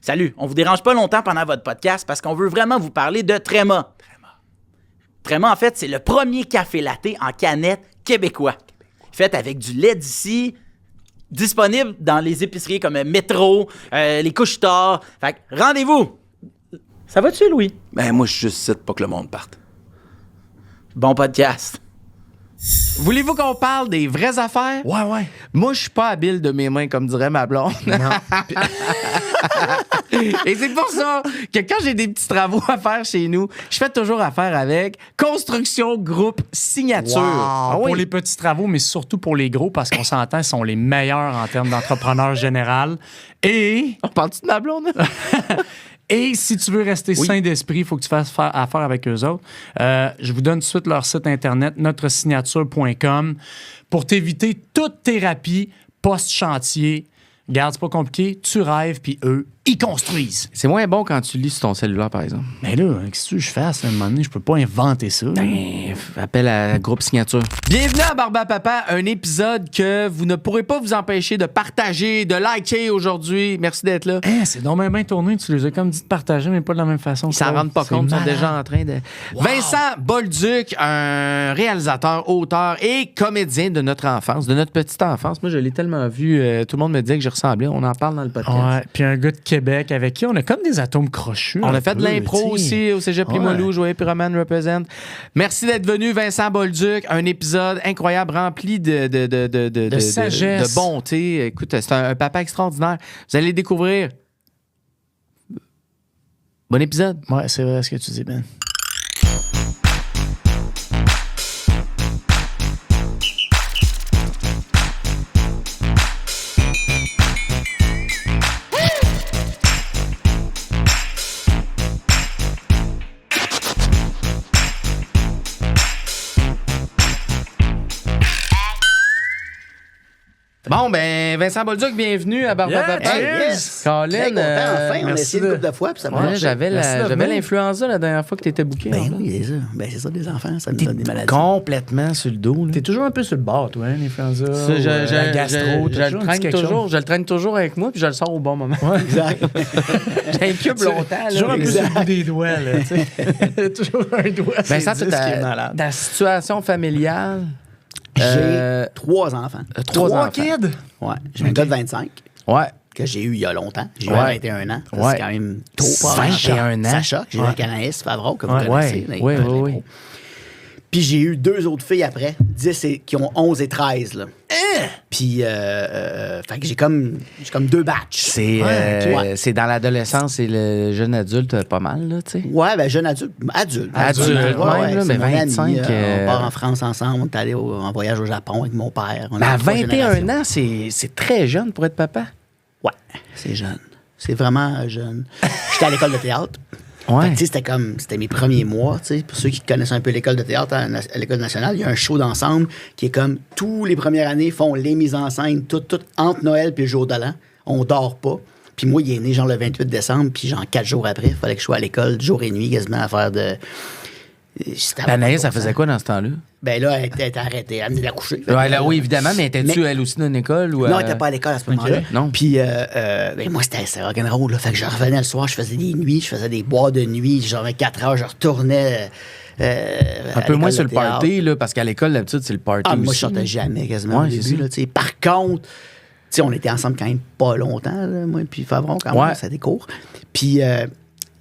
Salut, on vous dérange pas longtemps pendant votre podcast parce qu'on veut vraiment vous parler de Tréma. Tréma, en fait, c'est le premier café latte en canette québécois. Fait avec du lait d'ici, disponible dans les épiceries comme Métro, les Couche-Tard. Fait que rendez-vous! Ça va-tu, Louis? Ben, moi, je suis juste ici pour que le monde parte. Bon podcast. Voulez-vous qu'on parle des vraies affaires? Ouais. Moi, je suis pas habile de mes mains, comme dirait ma blonde. Non. Et c'est pour ça que quand j'ai des petits travaux à faire chez nous, je fais toujours affaire avec Construction Groupe Signature. Wow. Ah oui. Pour les petits travaux, mais surtout pour les gros, parce qu'on s'entend, ils sont les meilleurs en termes d'entrepreneur général. Et On parle-tu de ma blonde? Et si tu veux rester sain d'esprit, il faut que tu fasses affaire avec eux autres. Je vous donne tout de suite leur site internet, notresignature.com, pour t'éviter toute thérapie post-chantier. Regarde, c'est pas compliqué, tu rêves, puis eux, ils construisent. C'est moins bon quand tu lis sur ton cellulaire, par exemple. Mais là, qu'est-ce que tu veux que je fasse? À un moment donné, je peux pas inventer ça. Appel à Groupe Signature. Bienvenue à Barbe à Papa, un épisode que vous ne pourrez pas vous empêcher de partager, de liker aujourd'hui. Merci d'être là. C'est donc bien tourné. Tu les as comme dit de partager, mais pas de la même façon. Ils s'en rendent pas compte, ils sont déjà en train de... Wow. Vincent Bolduc, un réalisateur, auteur et comédien de notre enfance, de notre petite enfance. Moi, je l'ai tellement vu, tout le monde me disait que je ressemblais. On en parle dans le podcast. Ouais, puis un gars de Québec avec qui on a comme des atomes crochus. On a fait de l'impro aussi au Cégep Limoilou, Joël Pyroman represent. Merci d'être venu, Vincent Bolduc. Un épisode incroyable, rempli de sagesse. de bonté. Écoute, c'est un papa extraordinaire. Vous allez le découvrir. Bon épisode. Ouais, c'est vrai ce que tu dis, Ben. Bon, ben, Vincent Bolduc, bienvenue à Barbe à Papa. Yes! Colin, Très content, enfin, on a merci essayé une couple de fois, puis ça m'a ouais, marché. j'avais Merci d'être l'influenza la dernière fois que tu étais booké. Ben oui, c'est ça. Ben c'est ça, des enfants, ça nous donne des maladies. Complètement sur le dos. là. T'es toujours un peu sur le bord, toi, hein, l'influenza, Ça, la gastro, je le traîne toujours avec moi, puis je le sors au bon moment. Exact. J'incube longtemps. Toujours un peu Exact. sur le bout des doigts, là, tu sais. Toujours un doigt. Ben, c'est ça, 10 qui est ta malade. situation familiale. J'ai 3 enfants. Trois enfants. kids? Ouais. J'ai un gars de 25 Ouais. que j'ai eu il y a longtemps. J'ai eu Ouais. à 21 ans. Ça, Ouais. C'est quand même tôt. 21 ans. Sacha, j'ai eu Ouais. avec Anaïs Favreau, que vous Ouais. connaissez. Ouais. les pros. Puis j'ai eu 2 autres filles après, 10 et, qui ont 11 et 13. Là. Puis, fait que j'ai comme 2 batchs. C'est dans l'adolescence et le jeune adulte, pas mal, là, tu sais. Ouais, ben jeune adulte. Adulte, Adulte, même, là, c'est mais mon ami, 25, on part en France ensemble, on est allé en voyage au Japon avec mon père. On Mais a à 3 21 générations. ans, c'est très jeune pour être papa. Ouais, c'est jeune. C'est vraiment jeune. J'étais à l'école de théâtre. Ouais. Fait que, tu sais, c'était mes premiers mois, tu sais. Pour ceux qui connaissent un peu l'école de théâtre à l'école nationale, il y a un show d'ensemble qui est comme tous les premières années font les mises en scène, tout entre Noël puis le jour de l'an. On dort pas. Puis moi, il est né genre le 28 décembre, puis genre 4 jours après, il fallait que je sois à l'école jour et nuit quasiment à faire de... Anaïs, ça faisait quoi dans ce temps-là? Ben là, elle était arrêtée, elle venait d'accoucher. Fait que Ouais, là, là, oui, évidemment, mais étais-tu Mais- elle aussi dans une école? Ou, Non, elle n'était pas à l'école à ce moment-là. Non. Puis, ben, moi, c'était rock'n'roll. Là. Fait que je revenais le soir, je faisais des nuits, je faisais des bois de nuit. J'avais 4 heures, je retournais. un peu moins sur le party, là, parce qu'à l'école, d'habitude, c'est le party. Ah, moi, aussi, je sortais là. jamais quasiment Ouais, au c'est début. ça. Là, tu sais. Par contre, tu sais, on était ensemble quand même pas longtemps, là, moi, puis Favron, quand Ouais. même, ça court. Puis,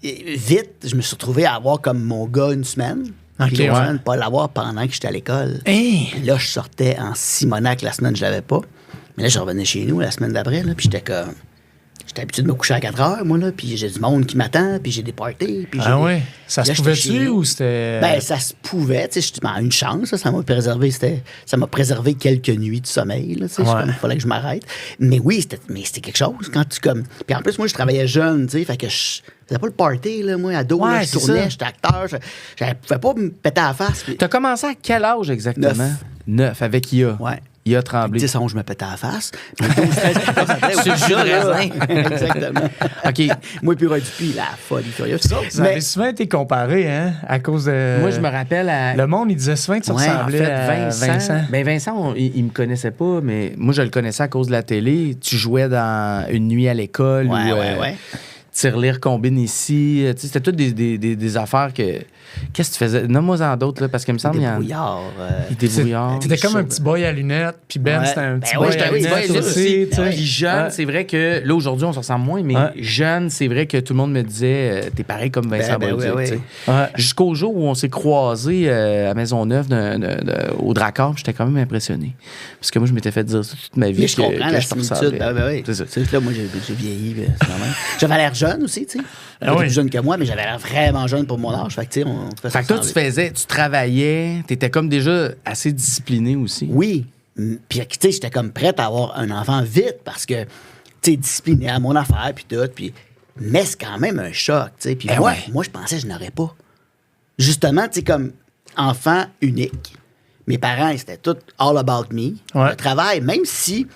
vite, je me suis retrouvé à avoir comme mon gars une semaine. Ok, Puis l'autre ouais. semaine, pas l'avoir pendant que j'étais à l'école. Hey! Là, je sortais en Simonac la semaine, je l'avais pas. Mais là, je revenais chez nous la semaine d'après, là, puis j'étais comme... J'étais habitué de me coucher à 4 heures, moi, là, puis j'ai du monde qui m'attend, puis j'ai des parties, puis j'ai Ah des- ouais? Ça Puis se là, j'étais chez pouvait-tu nous. ou c'était... Ben, ça se pouvait, tu sais, une chance, ça m'a préservé, ça m'a préservé quelques nuits de sommeil, là, tu sais, Ouais. il fallait que je m'arrête. Mais oui, c'était quelque chose, quand tu, comme... Puis en plus, moi, je travaillais jeune, tu sais, fait que je faisais pas le party, là, moi, ado, Ouais, là, je c'est tournais, ça. j'étais acteur, je pouvais pas me péter à la face. puis- T'as commencé à quel âge exactement? 9, avec IA. Ouais. IA Tremblay. 10 ans, je me pétais à la face. Mais 12, 13, 14 après, Sur le jus de raisin. Exactement. OK. Moi, puis Dupuis, la folie furieuse. Ça avait souvent été comparé, hein, à cause de... Moi, je me rappelle à... Le monde, il disait souvent que tu Ouais, En ressemblais fait, à Vincent. Ben Vincent, il me connaissait pas, mais moi, je le connaissais à cause de la télé. Tu jouais dans Une nuit à l'école. Ouais, ou, ouais. tirelire combine ici. Tu sais, c'était toutes des affaires que... Qu'est-ce que tu faisais? Nomme-moi-en d'autres, là, parce qu'il me semble... Débrouillard. Il débrouillard. T'étais comme un petit boy à lunettes, puis Ben, Ouais. c'était un Ben petit oui, boy j'étais à un petit boy à lunettes lunettes aussi. aussi. tu sais. Puis jeune, c'est vrai que là, aujourd'hui, on se ressemble moins, mais jeune, c'est vrai que tout le monde me disait t'es pareil comme Vincent Bolduc. oui. tu sais. Ouais. Jusqu'au jour où on s'est croisés à Maisonneuve au Dracor, j'étais quand même impressionné. Parce que moi, je m'étais fait dire ça toute ma vie Mais je comprends que la je te similitude. ressemblais. Oui. C'est ça. Tu sais, là, moi, j'ai vieilli. C'est normal. J'avais l'air jeune aussi, tu sais. J'étais plus jeune que moi, mais j'avais l'air vraiment jeune pour mon âge. Fait que, tu sais, on fait Fait que toi, tu travaillais, t'étais comme déjà assez discipliné aussi. Oui. Puis, tu sais, j'étais comme prête à avoir un enfant vite parce que, tu sais, discipliné à mon affaire, puis tout. Puis, mais c'est quand même un choc, tu sais. Puis moi, je pensais que je n'aurais pas. Justement, tu sais, comme enfant unique. Mes parents, c'était tout all about me. Ouais. Le travail, même si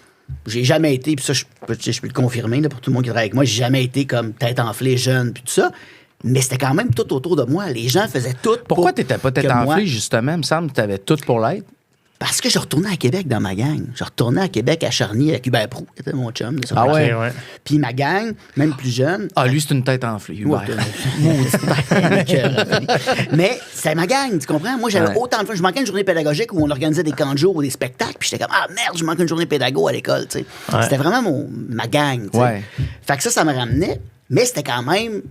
j'ai jamais été, puis ça, je peux le confirmer là, pour tout le monde qui travaille avec moi, j'ai jamais été comme tête enflée jeune, puis tout ça. Mais c'était quand même tout autour de moi. Les gens faisaient tout. Pourquoi t'étais pas tête que moi- enflée, justement? Il me semble que t'avais tout pour l'être. Parce que je retournais à Québec dans ma gang. Je retournais à Québec à Charny avec Hubert Proulx, qui était mon chum. De ce Ah moment-là. ouais? Ok, ouais. Puis ma gang, même plus jeune. Ah, lui, c'est une tête enflée. Ouais, Hubert. mais c'est ma gang, tu comprends? Moi, j'avais Ouais. autant de fun. Je manquais une journée pédagogique où on organisait des camps de jour ou des spectacles. Puis j'étais comme, ah merde, je manque une journée pédago à l'école, tu sais. Ouais. C'était vraiment ma gang, tu sais. Ouais. Fait que ça me ramenait. Mais c'était quand même.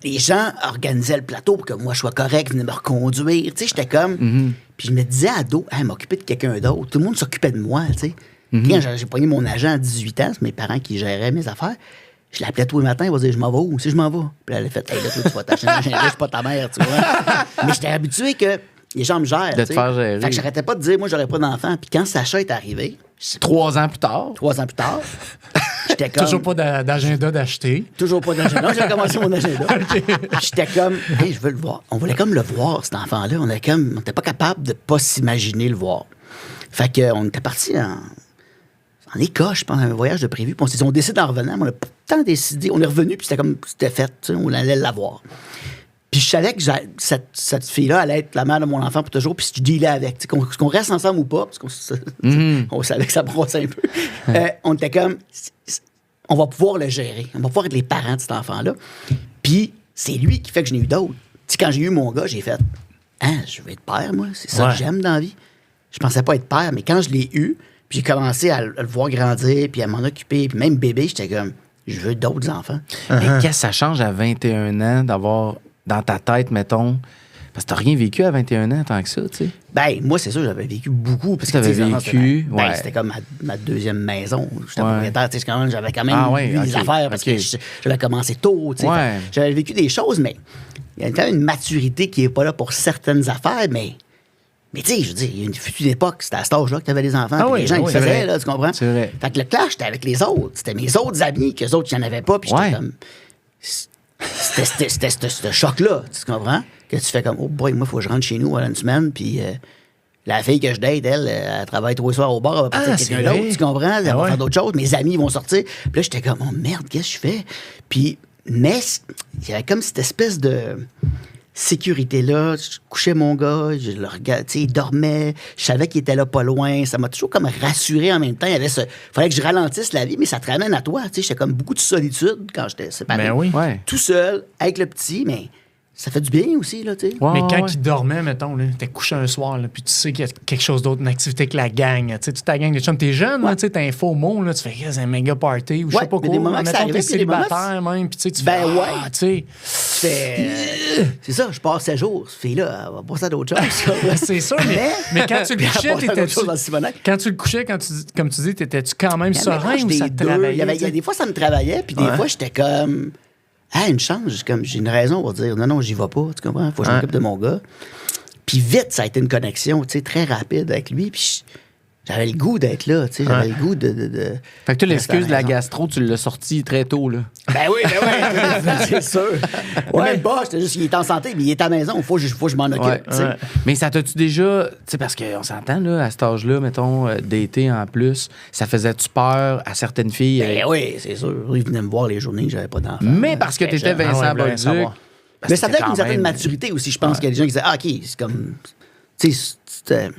Les gens organisaient le plateau pour que moi je sois correct, venaient me reconduire. Tu sais, j'étais comme. Puis je me disais ado, m'occuper de quelqu'un d'autre. Tout le monde s'occupait de moi, tu sais. Puis quand j'ai pogné mon agent à 18 ans, c'est mes parents qui géraient mes affaires. Je l'appelais tous les matins, il va dire, je m'en vais où? Si je m'en vais. Puis elle a fait, hey, là, toi, tu vas t'acheter un agenda, je suis pas ta mère, tu vois. Mais j'étais habitué que les gens me gèrent. De te tu sais. faire gérer. Fait que j'arrêtais pas de dire, moi, j'aurais pas d'enfant. Puis quand Sacha est arrivé, 3 ans plus tard. 3 ans plus tard, j'étais comme. Toujours pas d'agenda d'acheter. Toujours pas d'agenda. J'ai commencé mon agenda. J'étais comme, hey, je veux le voir. On voulait comme le voir, cet enfant-là. On n'était pas capable de pas s'imaginer le voir. Fait qu'on était parti en Écosse, je pense, un voyage de prévu. Puis on s'est dit, on décide en revenant, mais on a pas tant décidé. On est revenu, puis c'était fait. Tu sais, on allait la voir. Puis je savais que cette fille-là allait être la mère de mon enfant pour toujours, puis je dealais avec. Tu sais, qu'on reste ensemble ou pas, parce qu'on on savait que ça brossait un peu. On était comme, on va pouvoir le gérer. On va pouvoir être les parents de cet enfant-là. Puis c'est lui qui fait que je n'ai eu d'autres. Tu sais, quand j'ai eu mon gars, j'ai fait, je vais être père, moi. C'est ça Ouais. que j'aime dans la vie. Je pensais pas être père, mais quand je l'ai eu, puis j'ai commencé à le voir grandir, puis à m'en occuper, puis même bébé, j'étais comme, je veux d'autres enfants. Mais qu'est-ce que ça change à 21 ans d'avoir dans ta tête, mettons... Parce que t'as rien vécu à 21 ans tant que ça, tu sais. Ben, moi, c'est sûr, j'avais vécu beaucoup. Parce que, T'avais tu sais, vécu, c'était ouais. c'était comme ma deuxième maison. J'étais Ouais. propriétaire, tu sais, j'avais quand même Ah ouais, vu des ok, affaires parce ok. que j'avais commencé tôt, tu sais. Ouais. Fait que j'avais vécu des choses, mais il y a quand même une maturité qui n'est pas là pour certaines affaires, mais tu sais, je veux dire, il y a une époque, c'était à cet âge-là que tu avais des enfants, Ah puis oui, les gens ah qui oui, faisaient, c'est vrai. là, tu comprends? C'est vrai. Fait que le clash, c'était avec les autres. C'était mes autres amis, qu'eux autres, ils n'en avaient pas, puis j'étais Ouais. comme... C'était ce choc-là, tu comprends? Que tu fais comme, oh boy, moi, il faut que je rentre chez nous voilà une semaine, puis la fille que je date, elle travaille 3 soirs au bar, elle va partir avec c'est quelqu'un d'autre, vrai. tu comprends? Elle va ouais. faire d'autres choses, mes amis vont sortir. Puis là, j'étais comme, oh merde, qu'est-ce que je fais? Puis, mais il y avait comme cette espèce de sécurité-là. Je couchais mon gars, je le regardais, tu sais, il dormait, je savais qu'il était là pas loin. Ça m'a toujours comme rassuré en même temps. Il y avait fallait que je ralentisse la vie, mais ça te ramène à toi. Tu sais, j'étais comme beaucoup de solitude quand j'étais séparé. Ben oui. Ouais. Tout seul, avec le petit, mais ça fait du bien aussi, là, tu sais. Ouais, Mais quand ouais. il dormait, mettons, là, t'es couché un soir, là, puis tu sais qu'il y a quelque chose d'autre, une activité avec la gang. Tu sais, toute ta gang de chums, t'es jeune, là, tu sais, t'as un faux mot, là, tu fais, c'est un méga party, ou je Ouais, sais pas mais quoi. des moments que ça Mettons, arrivait, t'es puis des moments, célibataire même, puis tu sais, tu Ben fais, ouais. tu sais. C'est ça, je passe 7 jours. Cette fille-là, elle va passer à d'autres choses. C'est sûr, mais quand tu le Elle couchais, va passer à d'autres choses dans le t'étais-tu... Simonac. Quand tu le couchais, comme tu dis, t'étais-tu quand même Il y a un serein mélange ou ça des te deux. travaillait? Il y a tu sais? des fois, ça me travaillait, puis des fois, j'étais comme, une chance, comme j'ai une raison pour dire, non, j'y vais pas, tu comprends? Faut que je m'occupe de mon gars. Puis vite, ça a été une connexion, tu sais, très rapide avec lui, puis j'avais le goût d'être là, tu sais, j'avais le goût de Fait que toi, rester à l'excuse de la maison. gastro, tu l'as sorti très tôt, là. Ben oui, c'est sûr. Même pas, j'étais juste, il est en santé, mais il est à la maison, faut que je m'en occupe, Ouais, tu sais. ouais. Mais ça t'a-tu déjà... Tu sais, parce qu'on s'entend, là, à cet âge-là, mettons, d'été en plus, ça faisait-tu peur à certaines filles? Ben oui, c'est sûr. Il venait me voir les journées que j'avais pas d'enfant. Mais parce que J'étais t'étais jeune. Vincent Ah ouais, Bolduc... savoir. parce Mais que ça t'étais peut être une quand certaine même- maturité aussi. Je pense qu'il y a des gens qui disaient, OK, c'est comme. Tu sais,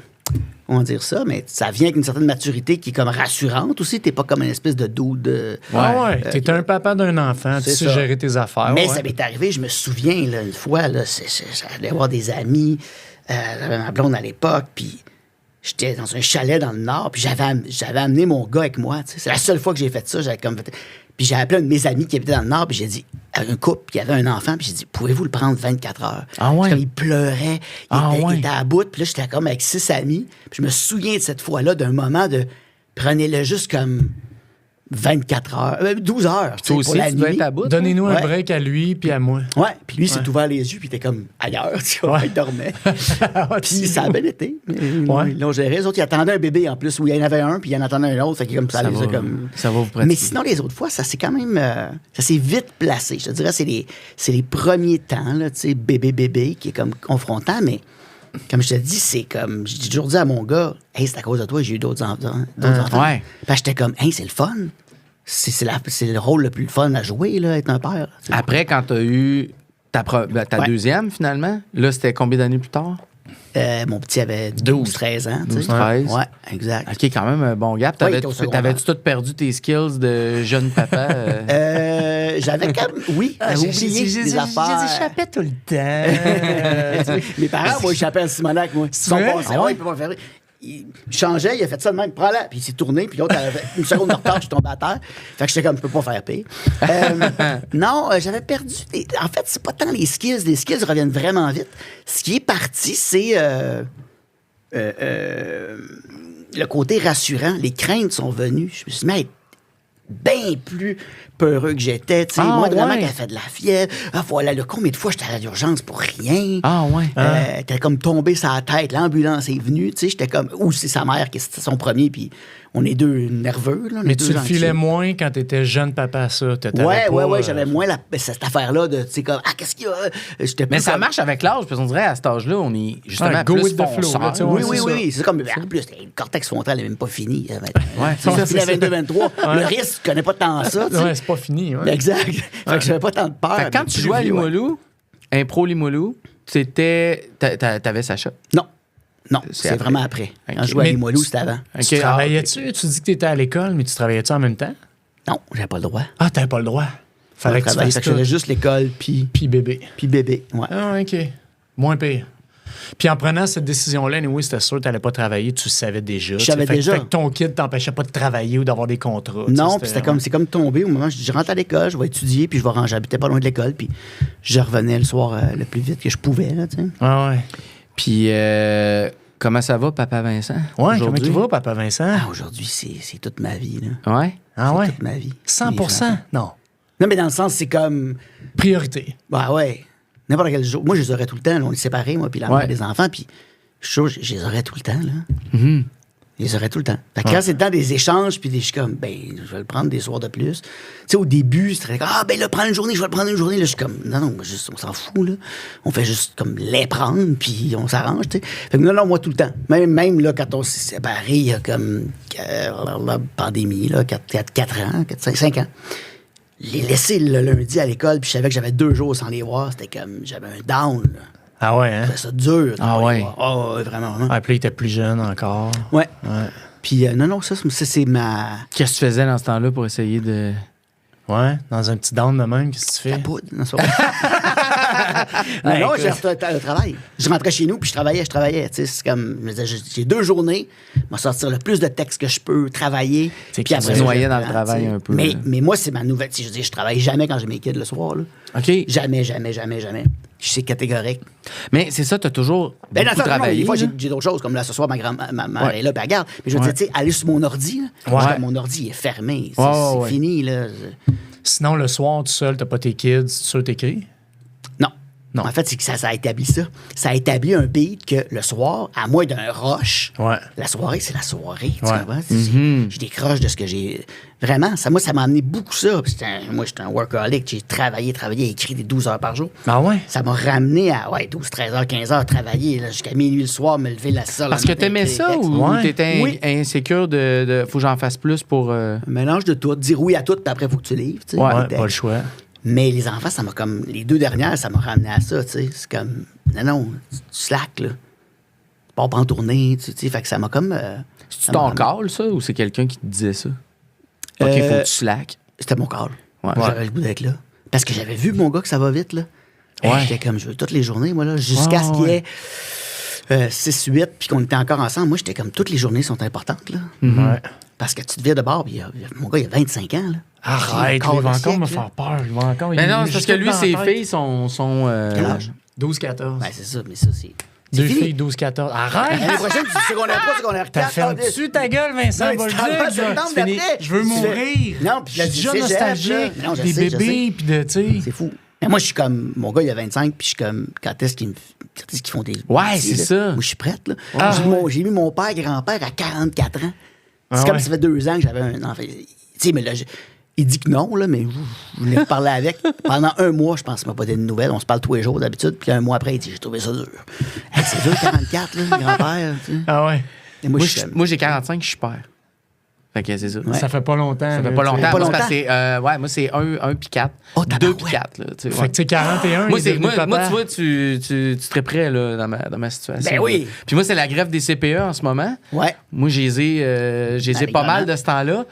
comment dire ça, mais ça vient avec une certaine maturité qui est comme rassurante aussi. T'es pas comme une espèce de dude. Ah ouais, t'es un papa d'un enfant, tu c'est sais ça. gérer tes affaires. Mais ouais. ça m'est arrivé, je me souviens, là, une fois, là, j'allais voir des amis, j'avais ma blonde à l'époque, puis j'étais dans un chalet dans le Nord, puis j'avais amené mon gars avec moi. Tu sais. C'est la seule fois que j'ai fait ça. Puis j'ai appelé un de mes amis qui habitait dans le Nord, puis j'ai dit, à un couple qui avait un enfant, puis j'ai dit, pouvez-vous le prendre 24 heures? Ah ouais? Comme il pleurait, Ah ouais? il était à bout, puis là, j'étais comme avec 6 amis, puis je me souviens de cette fois-là, d'un moment de, prenez-le juste comme 24 heures, 12 heures, tu sais, Toi aussi, pour la tu dois nuit. être à bout. Donnez-nous un Ouais. break à lui puis à moi. Ouais, puis lui, il s'est Ouais. ouvert les yeux, puis il était comme ailleurs, tu vois, Ouais. il dormait. Ouais, Puis ça a bien été. Ouais. Ils l'ont géré. Les autres, ils attendaient un bébé en plus, où il y en avait un, puis il y en attendait un autre. Fait que comme ça, les a comme. Ça va vous pratiquer. Mais sinon, les autres fois, ça s'est quand même. Ça s'est vite placé. Je te dirais, c'est les premiers temps, là, tu sais, bébé, qui est comme confrontant, mais. Comme je te dis, c'est comme. J'ai toujours dit à mon gars, hey, c'est à cause de toi que j'ai eu d'autres enfants. Ouais. Puis j'étais comme, hey, c'est le fun. C'est le rôle le plus fun à jouer, là, être un père. Tu sais. Après, quand t'as eu ta Ouais. deuxième, finalement, là, c'était combien d'années plus tard? Mon petit avait 12-13 ans. tu sais. 12-13. Ouais, exact. OK, quand même un bon gap. Ouais, il était au secondaire. T'avais-tu tout perdu tes skills de jeune papa? J'avais comme. Oui, j'avais oublié des affaires. tout le temps. Mes parents, moi, échappaient à Simonac, moi. Ils sont vrai? passés. Ah ouais? Ouais, ils peuvent pas faire. Il changeait, il a fait ça de même, prends-la. Puis il s'est tourné, puis l'autre, elle avait une seconde de retard, je suis tombé à terre. Fait que j'étais comme, je peux pas faire pire. Non, j'avais perdu. En fait, c'est pas tant les skills. Les skills reviennent vraiment vite. Ce qui est parti, c'est le côté rassurant. Les craintes sont venues. Je me suis mis à être bien plus peureux que j'étais. Tu sais, Ah, moi, de maman ouais. qui a fait de la fièvre. Ah, voilà, le combien de fois j'étais à l'urgence pour rien. Ah, ouais. T'es comme tombé sur la tête, l'ambulance est venue, tu sais, j'étais comme, ou c'est sa mère qui c'était son premier, puis on est deux nerveux, là. on est Mais deux tu le anxieux. filais moins quand t'étais jeune papa, ça. Ouais, j'avais moins cette affaire-là de, tu sais, comme, ah, qu'est-ce qu'il y a? J'étais Mais plus ça comme- marche avec l'âge, parce qu'on dirait à cet âge-là, on est justement Ouais, go plus with the flow, fonceur. là, tu sais, Oui, ouais, oui, c'est oui, ça. c'est comme, en plus, le cortex frontal n'est même pas fini. Ouais, c'est ça, c'est il ça. avait 22-23. Le risque, tu connais pas tant ça, tu sais. Ouais, c'est pas fini. Ouais. Exact. Fait que j'avais pas tant de peur. Fait que quand mais tu plus jouais à vieux, ouais. Limoilou, Impro Limoilou, t'avais Sacha. Non. Non, C'est c'est après. vraiment après. Quand Ok. je jouais à Mais Limoilou, c'était avant. OK, Tu travaillais-tu? Tu dis que t'étais à l'école, mais tu travaillais-tu en même temps? Non, j'avais pas le droit. Ah, t'avais pas le droit. Fallait que tu Travailler. fasses Fait que je faisais tout. juste l'école, puis Puis bébé. Ouais. Ah, OK. Moins pire. Puis en prenant cette décision-là, anyway, c'était sûr que t'allais pas travailler, tu le savais déjà. Je savais Fait que- déjà. Fait que ton kid t'empêchait pas de travailler ou d'avoir des contrats. tu sais, Non, puis c'était comme, c'est comme tombé au moment où je rentre à l'école, je vais étudier, puis je vais ranger. J'habitais pas loin de l'école, puis je revenais le soir le plus vite que je pouvais, là, tu sais. Ah ouais. Puis, comment ça va, Papa Vincent? Ouais, comment aujourd'hui? tu vas, Papa Vincent? Ah, aujourd'hui, c'est toute ma vie, là. Ouais? Ah C'est ouais? toute ma vie. 100%? Non. Non, mais dans le sens, c'est comme, Priorité. bah ouais, n'importe quel jour. Moi, je les aurais tout le temps, là, on est séparés, moi, puis la Ouais. mère des enfants, puis je suis sûr, je les aurais tout le temps, là. Mhm. Je les aurais tout le temps. Fait que quand c'est le temps des échanges, puis je suis comme, ben, je vais le prendre des soirs de plus. Tu sais, au début, c'était comme, ah, ben là, prends une journée, je vais le prendre une journée. Là, je suis comme, non, juste, on s'en fout, là. On fait juste comme les prendre, puis on s'arrange, tu sais. Fait que non, moi, tout le temps. Même là, quand on s'est séparés, il y a comme la pandémie, là, 4 ans, 5 ans. Les laisser le lundi à l'école, puis je savais que j'avais 2 jours sans les voir. C'était comme, j'avais un down, là. Ah ouais, hein? C'était ça dur. Ah de pas les ouais. voir. Ah ouais, vraiment, vraiment. Ah, puis là, il était plus jeune encore. Ouais. Ouais. Puis non, ça, c'est ma... Qu'est-ce que tu faisais dans ce temps-là pour essayer de... Ouais, dans un petit down de même, qu'est-ce que tu fais? La poudre, non, c'est pas vrai. non, j'ai le travail. Je rentrais chez nous, puis je travaillais. Tu sais, c'est comme, je me disais, j'ai 2 journées, je vais sortir le plus de textes que je peux, travailler. C'est Puis que tu après te ça, noyais je dans le prends, travail tu sais. un peu, Mais, là. mais moi, c'est ma nouvelle. Tu sais, je veux dire, je travaille jamais quand j'ai mes kids le soir. Là. OK. Jamais. C'est catégorique. Mais c'est ça, t'as toujours Ben, dans beaucoup le sens, non, travaillé. des fois, là. j'ai d'autres choses, comme là, ce soir, ma mère Ouais. est là, puis elle regarde. Mais je veux Ouais. dire, tu sais, aller sur mon ordi, là, Ouais. mon ordi est fermé. Ouais, C'est ouais. fini, là. Sinon, le soir, tout seul, t'as pas tes kids, tu sûr t'écris? Non. Non. En fait, c'est que ça a établi ça. Ça a établi un beat que le soir, à moins d'un rush, Ouais. la soirée, c'est la soirée. Tu Ouais. comprends? Mhm. Je décroche de ce que j'ai. Vraiment, ça m'a amené beaucoup ça. Puis moi, j'étais un workaholic. J'ai travaillé, écrit des 12 heures par jour. Ah ouais? Ça m'a ramené à 12, 13 heures, 15 heures travailler là, jusqu'à minuit le soir, me lever la salle. Parce que t'aimais ça ou Ouais. t'étais Oui. insécure de faut que j'en fasse plus pour... Un mélange de tout. Dire oui à tout, puis après, il faut que tu livres. Tu sais, Ouais, les Ouais, textes. pas le choix. Mais les enfants, ça m'a comme. Les 2 dernières, ça m'a ramené à ça, tu sais. C'est comme. Non, tu slack, là. pars pas en tournée, tu sais. Fait que ça m'a comme. C'est ton call, ça, ou c'est quelqu'un qui te disait ça? OK, faut que tu slack. C'était mon call. Ouais. J'avais le goût d'être là. Parce que j'avais vu, mon gars, que ça va vite, là. Ouais. J'étais comme, je veux toutes les journées, moi, là, jusqu'à ce qu'il y ait 6-8, puis qu'on était encore ensemble. Moi, j'étais comme, toutes les journées sont importantes, là. Ouais. Parce que tu te vires de bord, puis mon gars, il a 25 ans, là. Arrête, il va encore siècle, me là. faire peur. Il va encore. Mais non, c'est parce que lui, ses filles sont Quel âge? 12-14. Ben, c'est ça, mais ça, c'est. Deux fini. filles, 12-14. Arrête! L'année prochaine, tu secondaire 3, secondaire 4. T'as fermé-tu ta gueule, Vincent? Non, Va le mais tu dire, t'en vas tu septembre finis. d'après. Je veux Tu fais- mourir. Non, puis je suis déjà cégep, nostalgique. là. Non, je des sais, je bébés, sais. puis de, tu sais. C'est fou. Mais moi, je suis comme. Mon gars, il a 25, puis je suis comme. Quand est-ce qu'ils font des. Ouais, petits, c'est là? ça. Moi, je suis prête, là. Ah, J'ai mis mon père, grand-père, à 44 ans. Ah, C'est comme ouais. ça fait 2 ans que j'avais un enfant. Tu sais, mais là, il dit que non, là, mais je voulais parler avec. Pendant 1 mois, je pense qu'il m'a pas donné de nouvelles. On se parle tous les jours d'habitude. Puis 1 mois après, il dit, j'ai trouvé ça dur. Hey, c'est dur, 44, là, grand-père. Tu sais. Ah ouais. Et moi, Moi, je suis comme- moi, j'ai 45, je suis père. Fait que c'est ça. Ouais. Ça fait pas longtemps. Ça fait là, pas tu sais. longtemps. Pas Moi, c'est longtemps? parce que moi, c'est 1 puis 4. Oh, 2 tabarouette. puis 4. Là, tu sais, Fait ouais. que tu sais, 41, Moi, il est devenu moi, papa. tu vois, tu serais prêt là, dans ma situation. Ben oui. Puis moi, c'est la grève des CPE en ce moment. Ouais. Moi, j'ai pas mal de ce temps-là.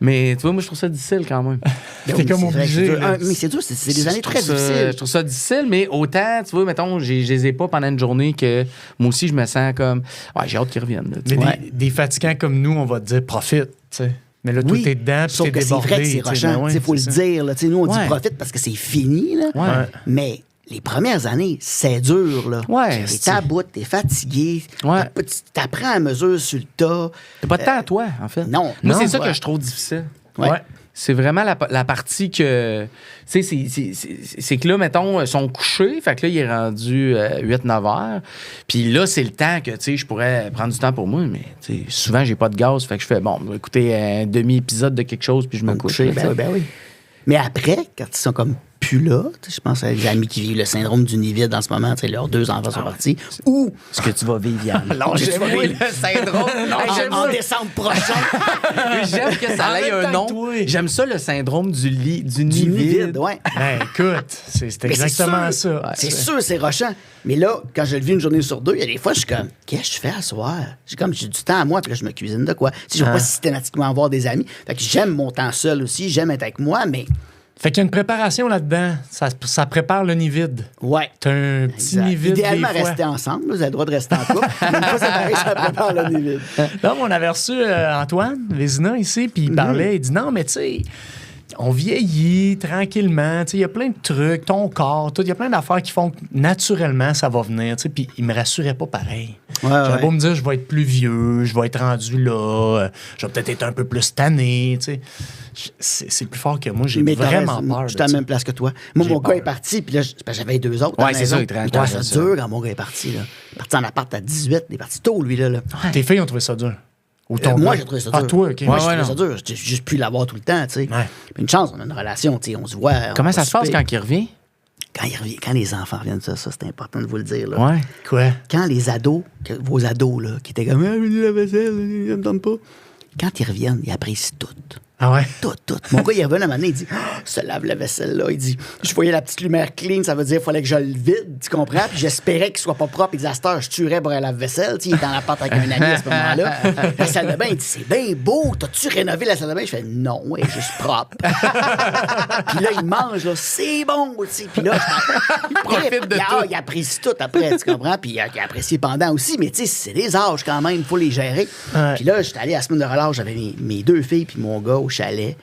Mais tu vois, moi, je trouve ça difficile quand même. T'es Oui, comme c'est vrai que obligé, c'est dur. là. Mais c'est dur, c'est des années Je très trouve ça- difficiles. Je trouve ça difficile, mais autant, tu vois, mettons, je les ai pas pendant une journée que moi aussi, je me sens comme. Ouais, j'ai hâte qu'ils reviennent. là, tu sais. Mais Ouais. des fatigants comme nous, on va te dire profite, tu sais. Mais là, toi, t'es dedans, puis sauf t'es que c'est débordé. vrai que c'est tu sais, rochant. ben ouais, Il faut le c'est ça. dire. Là. Tu sais, nous, on Ouais. dit profite parce que c'est fini. Là. Ouais. Mais les premières années, c'est dur. Là. Ouais, T'es à bout, t'es fatigué. Ouais. T'apprends à mesure sur le tas. T'as pas de temps à toi, en fait. non. Moi, Non, c'est ça ouais. que je trouve difficile. Ouais. Ouais. C'est vraiment la partie que. Tu sais, c'est que là, mettons, ils sont couchés. Fait que là, il est rendu 8-9 heures. Puis là, c'est le temps que, tu sais, je pourrais prendre du temps pour moi. Mais, tu sais, souvent, j'ai pas de gaz. Fait que je fais, bon, je vais écouter un demi-épisode de quelque chose. Puis je me couche. Coucher, là, tu sais. ben oui. Mais après, quand ils sont comme plus là, tu sais, je pense à des amis qui vivent le syndrome du nid vide en ce moment, tu sais, leurs 2 enfants sont partis. Ou ce que tu vas vivre, Yann. J'aime oui, le syndrome. Hey, j'aime en ça. décembre prochain. J'aime que ça ait un nom. toi. J'aime ça, le syndrome du nid du nid vide, ouais. Ben, écoute, c'est Mais c'est exactement sûr, ça. C'est sûr, c'est rochant. Mais là, quand je le vis une journée sur 2, il y a des fois, je suis comme, qu'est-ce que je fais à soir? J'ai du temps à moi, puis là, je me cuisine de quoi. Tu sais, je ne veux pas systématiquement avoir des amis. Fait que j'aime mon temps seul aussi, j'aime être avec moi, mais Fait qu'il y a une préparation là-dedans. Ça prépare le nid vide. ouais. T'as un petit Exact. nid vide Idéalement, des fois. rester ensemble. Vous avez le droit de rester en couple. Même pas séparés, ça prépare le nid vide. Non, mais on avait reçu Antoine Vézina ici, puis il parlait, il dit non, mais tu sais, on vieillit tranquillement, tu sais, il y a plein de trucs, ton corps, tout, il y a plein d'affaires qui font que naturellement ça va venir, tu sais, puis il me rassurait pas pareil. J'avais beau me dire, je vais être plus vieux, je vais être rendu là, je vais peut-être être un peu plus tanné, tu sais. C'est plus fort que moi, j'ai Mais t'as vraiment raison, peur. je suis à la de même place que toi. Moi, J'ai mon gars peur. est parti, puis là, parce que j'avais 2 autres. à la Ouais, c'est maison. ça, il te rend Je trouvais compte, ça ça. dur quand mon gars est parti. Là. Il est parti en appart à 18, il est parti tôt, lui. Là. ça. Tes filles ont trouvé ça dur. Ou ton Moi, gars? j'ai trouvé ça dur. Ah, toi, OK. Moi, j'ai Ouais, trouvé non. ça dur. J'ai juste pu l'avoir tout le temps, tu sais. Ouais. Une chance, on a une relation, tu sais, on se voit. Comment on ça va se passe souper. quand il revient? Quand les enfants reviennent, ça c'est important de vous le dire. Là. Ouais. Quoi? Quand les ados, vos ados, là, qui étaient comme, ah, la vaisselle, il me donne pas. Quand ils reviennent, ils apprécient tout. Ah ouais? Tout. Mon gars, il est revenu à un moment donné, il dit, se lave la vaisselle là. Il dit, je voyais la petite lumière clean, ça veut dire qu'il fallait que je le vide, tu comprends? Puis j'espérais qu'il soit pas propre. Il dit, à cette heure, je tuerais pour la lave-vaisselle. Tu sais, il était en appart avec un ami à ce moment-là. La salle de bain, il dit, c'est bien beau. T'as-tu rénové la salle de bain? Je fais, non, elle est juste propre. Puis là, il mange, là, c'est bon, tu sais. Puis là, il profite de tout. Il apprécie tout après, tu comprends? Puis il a apprécié pendant aussi. Mais tu sais, c'est des âges quand même, il faut les gérer. Ouais. Puis là, j'étais allé à la semaine de relâche, j'avais mes 2 filles puis mon gars au chalet,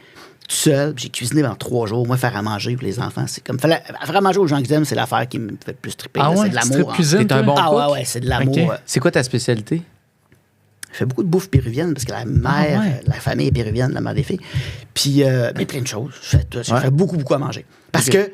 tout seul. Puis j'ai cuisiné pendant 3 jours. Moi, faire à manger pour les enfants, c'est comme... faire à manger aux gens que j'aime, c'est l'affaire qui me fait le plus triper. Ah là. ouais? C'est de Tu l'amour. tripes cuisine, T'es un toi? bon Ah cook? ouais, c'est de l'amour. Ok. C'est quoi ta spécialité? Je fais beaucoup de bouffe péruvienne parce que la mère, la famille est péruvienne, la mère des filles. Puis, mais plein de choses. Je fais beaucoup à manger. Parce que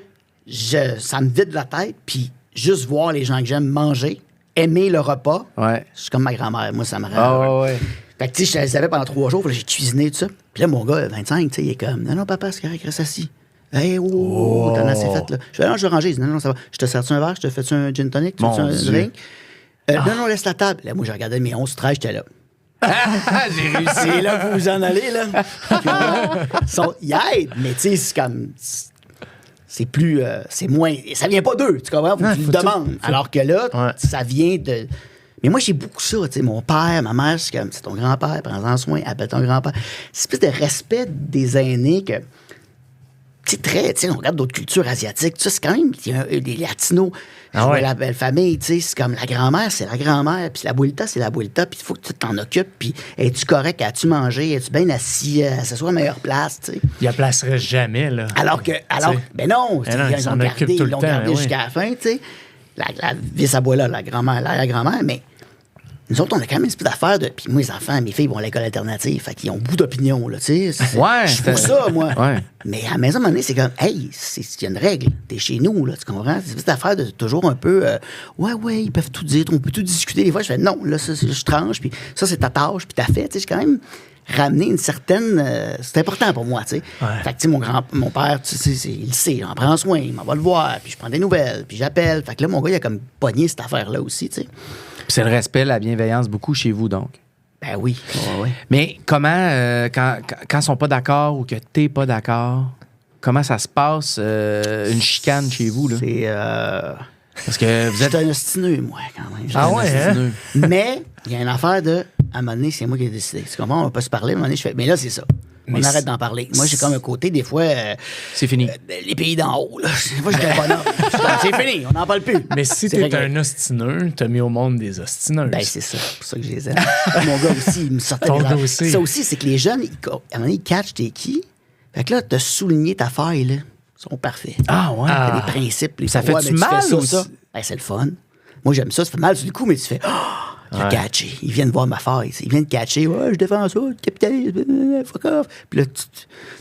ça me vide la tête. Puis, juste voir les gens que j'aime manger, aimer le repas, Ouais. je suis comme ma grand-mère. Moi, ça me rend. Ah ouais. Fait que, tu sais, je les avais pendant 3 jours. Puis là, j'ai cuisiné tout ça. Puis là, mon gars, 25, tu sais, il est comme, non, papa, c'est correct, reste assis. Hey, t'en as assez fait, là. Je fais, non, je vais ranger. Il dit, non, ça va. Je te sers-tu un verre? Je te fais-tu un gin tonic? Tu Mon fais-tu un Dieu. drink? Non, laisse la table. Là, moi, je regardais mes 11-13, j'étais là. J'ai réussi. C'est là que vous vous en allez, là. Ils aident, mais tu sais, c'est comme. C'est plus. C'est moins. Ça vient pas d'eux, tu comprends? Faut que tu le demandes. Alors que là, Ouais. ça vient de. Mais moi, j'ai beaucoup ça, tu sais. Mon père, ma mère, c'est comme, c'est ton grand-père, prends-en soin, appelle ton grand-père. C'est espèce de respect des aînés que... C'est très, tu sais, on regarde d'autres cultures asiatiques, tu sais, c'est quand même, il y a des latinos, la belle famille, tu sais, c'est comme la grand-mère, c'est la grand-mère, puis l'abuelita, c'est l'abuelita, puis il faut que tu t'en occupes, puis es-tu correct, as-tu mangé, es-tu bien assis, s'assoit à la meilleure place, tu sais. Il la placerait jamais, là. Ben non, Ben non, ils l'ont gardé oui. jusqu'à la fin, tu sais. La vis-abuela, la grand-mère, la grand-mère, mais nous autres, on a quand même une espèce d'affaire de. Puis moi, les enfants, mes filles vont à l'école alternative. Fait qu'ils ont beaucoup d'opinion, là, tu sais. Ouais, je fous ça, moi. Ouais. Mais à la maison, à un moment donné, c'est comme, hey, il y a une règle. T'es chez nous, là, tu comprends? C'est une espèce d'affaire de toujours un peu, ouais, ils peuvent tout dire, on peut tout discuter. Des fois, je fais, non, là, ça, je tranche, puis ça, c'est ta tâche, puis t'as fait. Tu sais, j'ai quand même ramené une certaine. C'est important pour moi, tu sais. Ouais. Fait que, tu sais, mon père, tu sais, il le sait, j'en prends soin, il m'en va le voir, puis je prends des nouvelles, puis j'appelle. Fait que là, mon gars, il a comme pogné cette affaire-là aussi, tu sais. Puis c'est le respect, la bienveillance beaucoup chez vous, donc. Ben oui. Ouais. Mais comment, quand ils sont pas d'accord ou que t'es pas d'accord, comment ça se passe, une chicane chez vous, là? C'est. Parce que vous êtes... J'étais un ostineux, moi, quand même. Ah ouais, hein? Mais, il y a une affaire de. À un moment donné, c'est moi qui ai décidé. Tu comprends? On va pas se parler. À un moment donné, je fais. Mais là, c'est ça. On Mais arrête d'en parler. Moi, j'ai comme un côté, des fois. C'est fini. Les pays d'en haut, là. Moi, j'étais un bonhomme. C'est fini, on n'en parle plus. Mais si C'est t'es réglé. un ostineux, t'as mis au monde des ostineuses. Ben, c'est ça. C'est pour ça que je les aime. Mon gars aussi, il me sortait Ton des gars affaires. aussi. Ça aussi, c'est que les jeunes, à un moment donné, ils catchent t'es qui. Fait que là, t'as souligné ta faille, là. Ils sont parfaits. Ah ouais? T'as des principes. Les Ça fois, fait-tu mais tu fais mal ça, ou ça. Ben, c'est le fun. Moi, j'aime ça. Ça fait mal sur le coup, mais tu fais. Oh, il a catché. Ils viennent voir ma faille. Ils viennent catcher. Ouais, je défends ça, le capitalisme, fuck off. Puis là,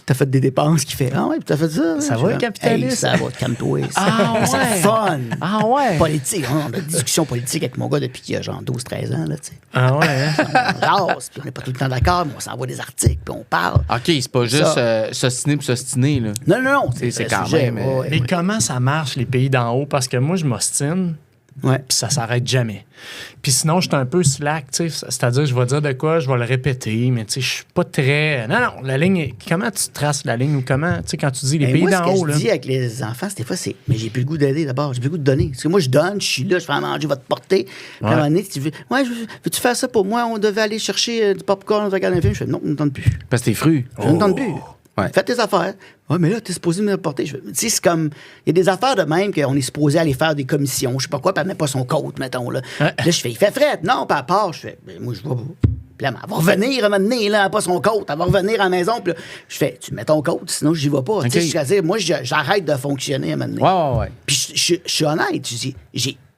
t'as fait des dépenses qui fait. Ah ouais, puis t'as fait ça. Ça Je va, fais, le capitalisme? Hey, ça va, calme-toi. Ah C'est ouais. fun. Ah ouais? Politique. On a des discussions politiques avec mon gars depuis qu'il a genre 12-13 ans, là, tu sais. Ah ouais, hein? On jase, puis on n'est pas tout le temps d'accord, mais on s'envoie des articles, puis on parle. OK, c'est pas juste s'ostiner pour s'ostiner, là. Non. C'est le quand sujet, même, ouais. Mais comment ça marche, les pays d'en haut? Parce que moi, je m'ostine, Ouais. puis ça s'arrête jamais. Puis sinon, je suis un peu slack, tu sais. C'est-à-dire, je vais dire de quoi, je vais le répéter, mais tu sais, je suis pas très... Non, la ligne... Comment tu traces la ligne ou comment... Tu sais, quand tu dis les Ben, pays moi, d'en haut, ce que là... je dis avec les enfants, des fois, c'est mais j'ai plus le goût d'aider d'abord, j'ai plus le goût de donner. Parce que moi, je donne, je suis là, je fais à manger, je vais te porter. Puis à un moment donné, tu veux, ouais, veux-tu faire ça pour moi? On devait aller chercher du popcorn, on devait regarder un film. Je fais non, ne me donne plus. Parce que t'es fru. Je ne me donne plus. Ouais. Fais tes affaires. Ouais, mais là, t'es supposé me porter. Tu sais, c'est comme. Il y a des affaires de même qu'on est supposé aller faire des commissions, je sais pas quoi, puis elle met pas son coat, mettons, là. Puis là, je fais, il fait fret. Non, puis elle part. Je fais, ben, moi, je vois pas. Puis là, elle va revenir à un moment donné, là, elle a pas son coat. Elle va revenir à la maison. Puis là, je fais, tu mets ton coat, sinon, j'y vais pas. Tu sais, je veux dire, moi, j'arrête de fonctionner à un moment donné. Ouais. Puis je suis honnête. Je dis,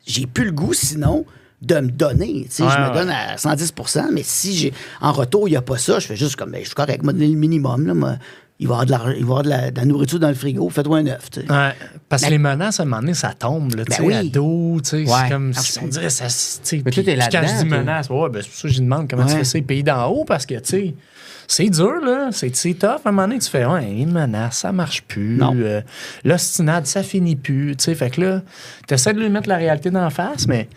j'ai plus le goût, sinon, de me donner. Tu sais, je me donne à 110 mais si en retour, il n'y a pas ça, je fais juste comme, ben, je suis correct, moi, donner le minimum. Là, moi, il va y avoir de la nourriture dans le frigo, fais-toi un œuf. Tu sais. Ouais, parce que les menaces, à un moment donné, ça tombe, là, tu sais, oui. à dos, tu sais, Ouais. c'est comme, Ah, on dirait, ça, tu sais, Mais toi, t'es puis quand là-dedans, je dis toi. menace, ouais, ben, c'est pour ça que je demande comment tu Ouais. fais ça, les pays d'en haut, parce que, tu sais, c'est dur, là, c'est tough, à un moment donné, tu fais, ouais, une menace, ça marche plus, Non. l'ostinade, ça finit plus, tu sais, fait que là, t'essaies de lui mettre la réalité d'en face, mais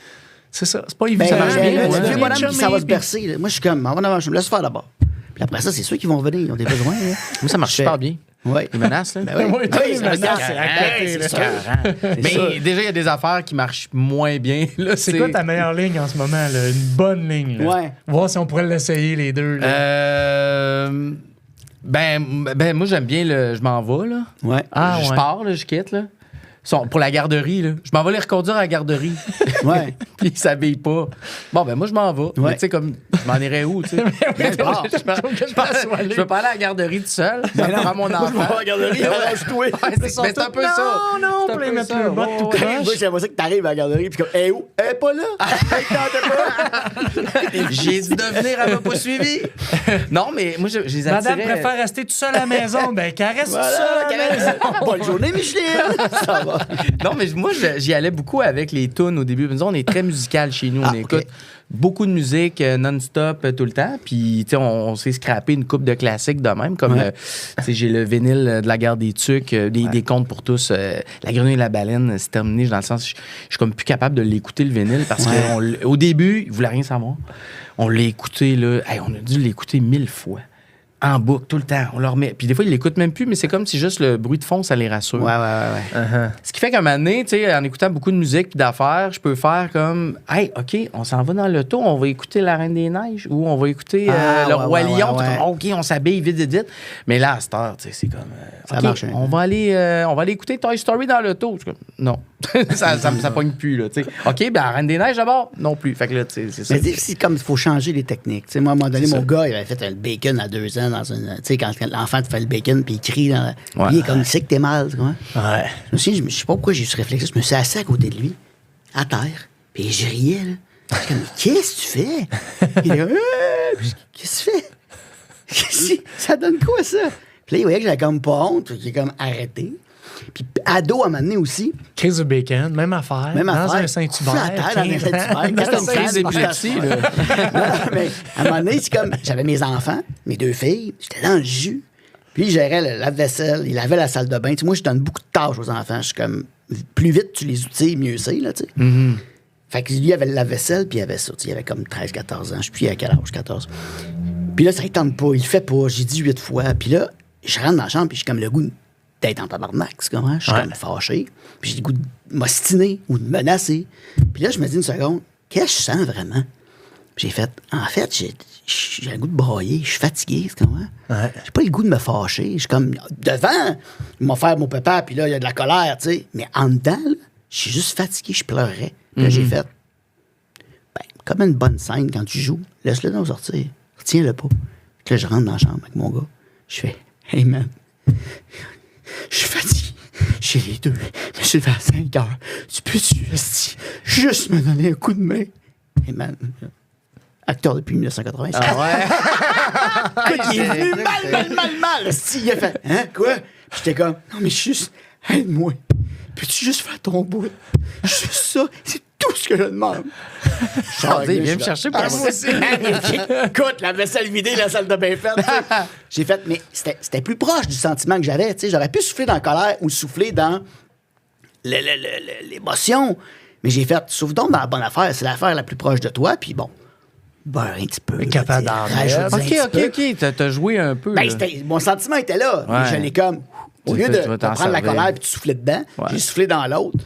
c'est ça, c'est pas évident. Ben, Ça marche bien, le ouais. vieux bonhomme, Chummy, puis ça va se puis- bercer. Là. Moi, je suis comme, je me laisse faire d'abord. Puis après ça, c'est ceux qui vont revenir, ils ont des besoins. Là. Moi, ça marche Je fais- super bien. Ouais. Les menaces, là. Ben oui, Oui, oui, les ça menaces, regarde, c'est à côté, c'est là. sûr. C'est Mais sûr. déjà, il y a des affaires qui marchent moins bien. Là, C'est quoi ta meilleure ligne en ce moment, là? Une bonne ligne, là. Ouais. Voir si on pourrait l'essayer, les deux, là. Ben, moi, j'aime bien le je m'en vais, là. Ouais. Ah, Je ouais. pars, là, je quitte, là. Pour la garderie, là. Je m'en vais les reconduire à la garderie. Ouais. Puis ils s'habillent pas. Bon, ben moi, je m'en vais. Mais tu sais, comme, je m'en irais où, tu sais? Je veux pas aller à la garderie tout seul. Je vais prendre mon enfant. à la garderie, lâche-toi. Ouais, c'est un peu ça. Non, C'est un pour les peu mettre ça. le bas Ouais, tout ouais. croche. Moi, j'aimerais ça que t'arrives à la garderie, puis comme, elle est où? Elle est pas là. Elle tente pas. J'ai dit de venir, elle m'a pas suivi. Non, mais moi, je les Madame attirais. préfère rester tout seul à la maison. Ben, qu'elle reste Voilà, tout seul à la maison. Bonne journée, Micheline. Ça va. Non, mais moi, j'y allais beaucoup avec les tunes au début. Nous, on est très musical chez nous. On Ah, écoute ok. beaucoup de musique non-stop tout le temps. Puis, tu sais, on s'est scrappé une coupe de classiques de même. Comme, Ouais. tu sais, j'ai le vinyle de la Guerre des Tucs, des contes pour tous. La Grenouille et la Baleine, c'est terminé. Dans le sens, je suis comme plus capable de l'écouter, le vinyle, parce qu'au début, il voulait rien savoir. On l'a écouté, là. Hey, on a dû l'écouter 1000 fois. en boucle, tout le temps. On leur met. Puis des fois, ils l'écoutent même plus, mais c'est comme si juste le bruit de fond, ça les rassure. Ouais. Ce qui fait qu'à un moment donné, tu sais, en écoutant beaucoup de musique et d'affaires, je peux faire comme, hey, OK, on s'en va dans l'auto, on va écouter La Reine des Neiges ou on va écouter Le Roi Lion. ouais. Comme, OK, on s'habille vite. Mais là, à cette heure, tu sais, c'est comme, Ça OK, marche, hein. on va aller écouter Toy Story dans l'auto. Je suis comme, non, ça pogne plus, là, tu sais. OK, ben La Reine des Neiges d'abord, non plus. Fait que là, tu sais, c'est ça. Mais c'est comme il faut changer les techniques. Tu sais, moi, à un moment donné, mon gars, il avait fait le bacon à 2 ans dans une. Tu sais, quand l'enfant te fait le bacon puis il crie, lui, il est comme, il sait que t'es mal, tu vois. Ouais. Je sais pas pourquoi j'ai eu ce réflexe. Je me suis assis à côté de lui, à terre, puis je riais, là. Je suis comme, qu'est-ce que tu fais? Il est comme, qu'est-ce que tu fais? Ça donne quoi, ça? Puis là, il voyait que j'avais comme pas honte, il est comme arrêté. Puis ado, à un moment donné aussi. Crise de bacon, même affaire. Même dans affaire. un Saint-Hubert. Fous à terre, dans un Saint-Hubert. Qu'est-ce que t'as Crise une d'épilepsie, là. Non, mais à un moment donné, c'est comme, j'avais mes enfants, mes 2 filles, j'étais dans le jus. Puis il gérait le lave-vaisselle, il lavait la salle de bain. Tu sais, moi, je donne beaucoup de tâches aux enfants. Je suis comme, plus vite tu les outils, mieux c'est, là, tu sais. Fait que lui, il avait le lave-vaisselle, puis il avait ça. Tu sais, il avait comme 13, 14 ans. Je sais plus à quel âge, 14. Puis là, ça ne tente pas, il le fait pas. J'ai dit 8 fois. Puis là, je rentre dans la chambre, puis j'ai comme le goût d'être en tabarnak, c'est comment? Je suis comme fâché. Puis j'ai le goût de m'ostiner ou de menacer. Puis là, je me dis une seconde, qu'est-ce que je sens vraiment? Puis j'ai fait, en fait, j'ai le goût de brailler, je suis fatigué, c'est comment? Ouais. J'ai pas le goût de me fâcher. Je suis comme, devant, il m'a fait mon papa, puis là, il y a de la colère, tu sais. Mais en dedans, là, je suis juste fatigué, je pleurais. Puis là, j'ai fait, ben, comme une bonne scène quand tu joues, laisse-le donc sortir. Retiens-le pas. Puis là, je rentre dans la chambre avec mon gars. Je fais, hey man, je suis fatigué. J'ai les 2. Mais je suis levé à 5 heures. Tu peux-tu juste me donner un coup de main? Hey man, acteur depuis 1980. Ah ouais? Écoute, il est venu mal. Il a fait, hein, quoi? Puis j'étais comme, non, mais juste, aide-moi. Peux-tu juste faire ton bout? Juste ça, c'est tout ce que je demande. Il vient me chercher pour moi aussi. Écoute, la vaisselle vidée, la salle de bain faite. Tu sais. J'ai fait, mais c'était plus proche du sentiment que j'avais. Tu sais, j'aurais pu souffler dans la colère ou souffler dans l'émotion. Mais j'ai fait, souffle donc dans la bonne affaire. C'est l'affaire la plus proche de toi. Puis bon, beurre un petit peu. Capable là, d'en tu sais, mettre. rajoute un petit peu. OK. T'as joué un peu. Ben, là. mon sentiment était là. Mais Ouais. je l'ai comme, au Tu lieu fais- de tu vas t'en prendre la servir. colère et de souffler dedans, Ouais. j'ai soufflé dans l'autre.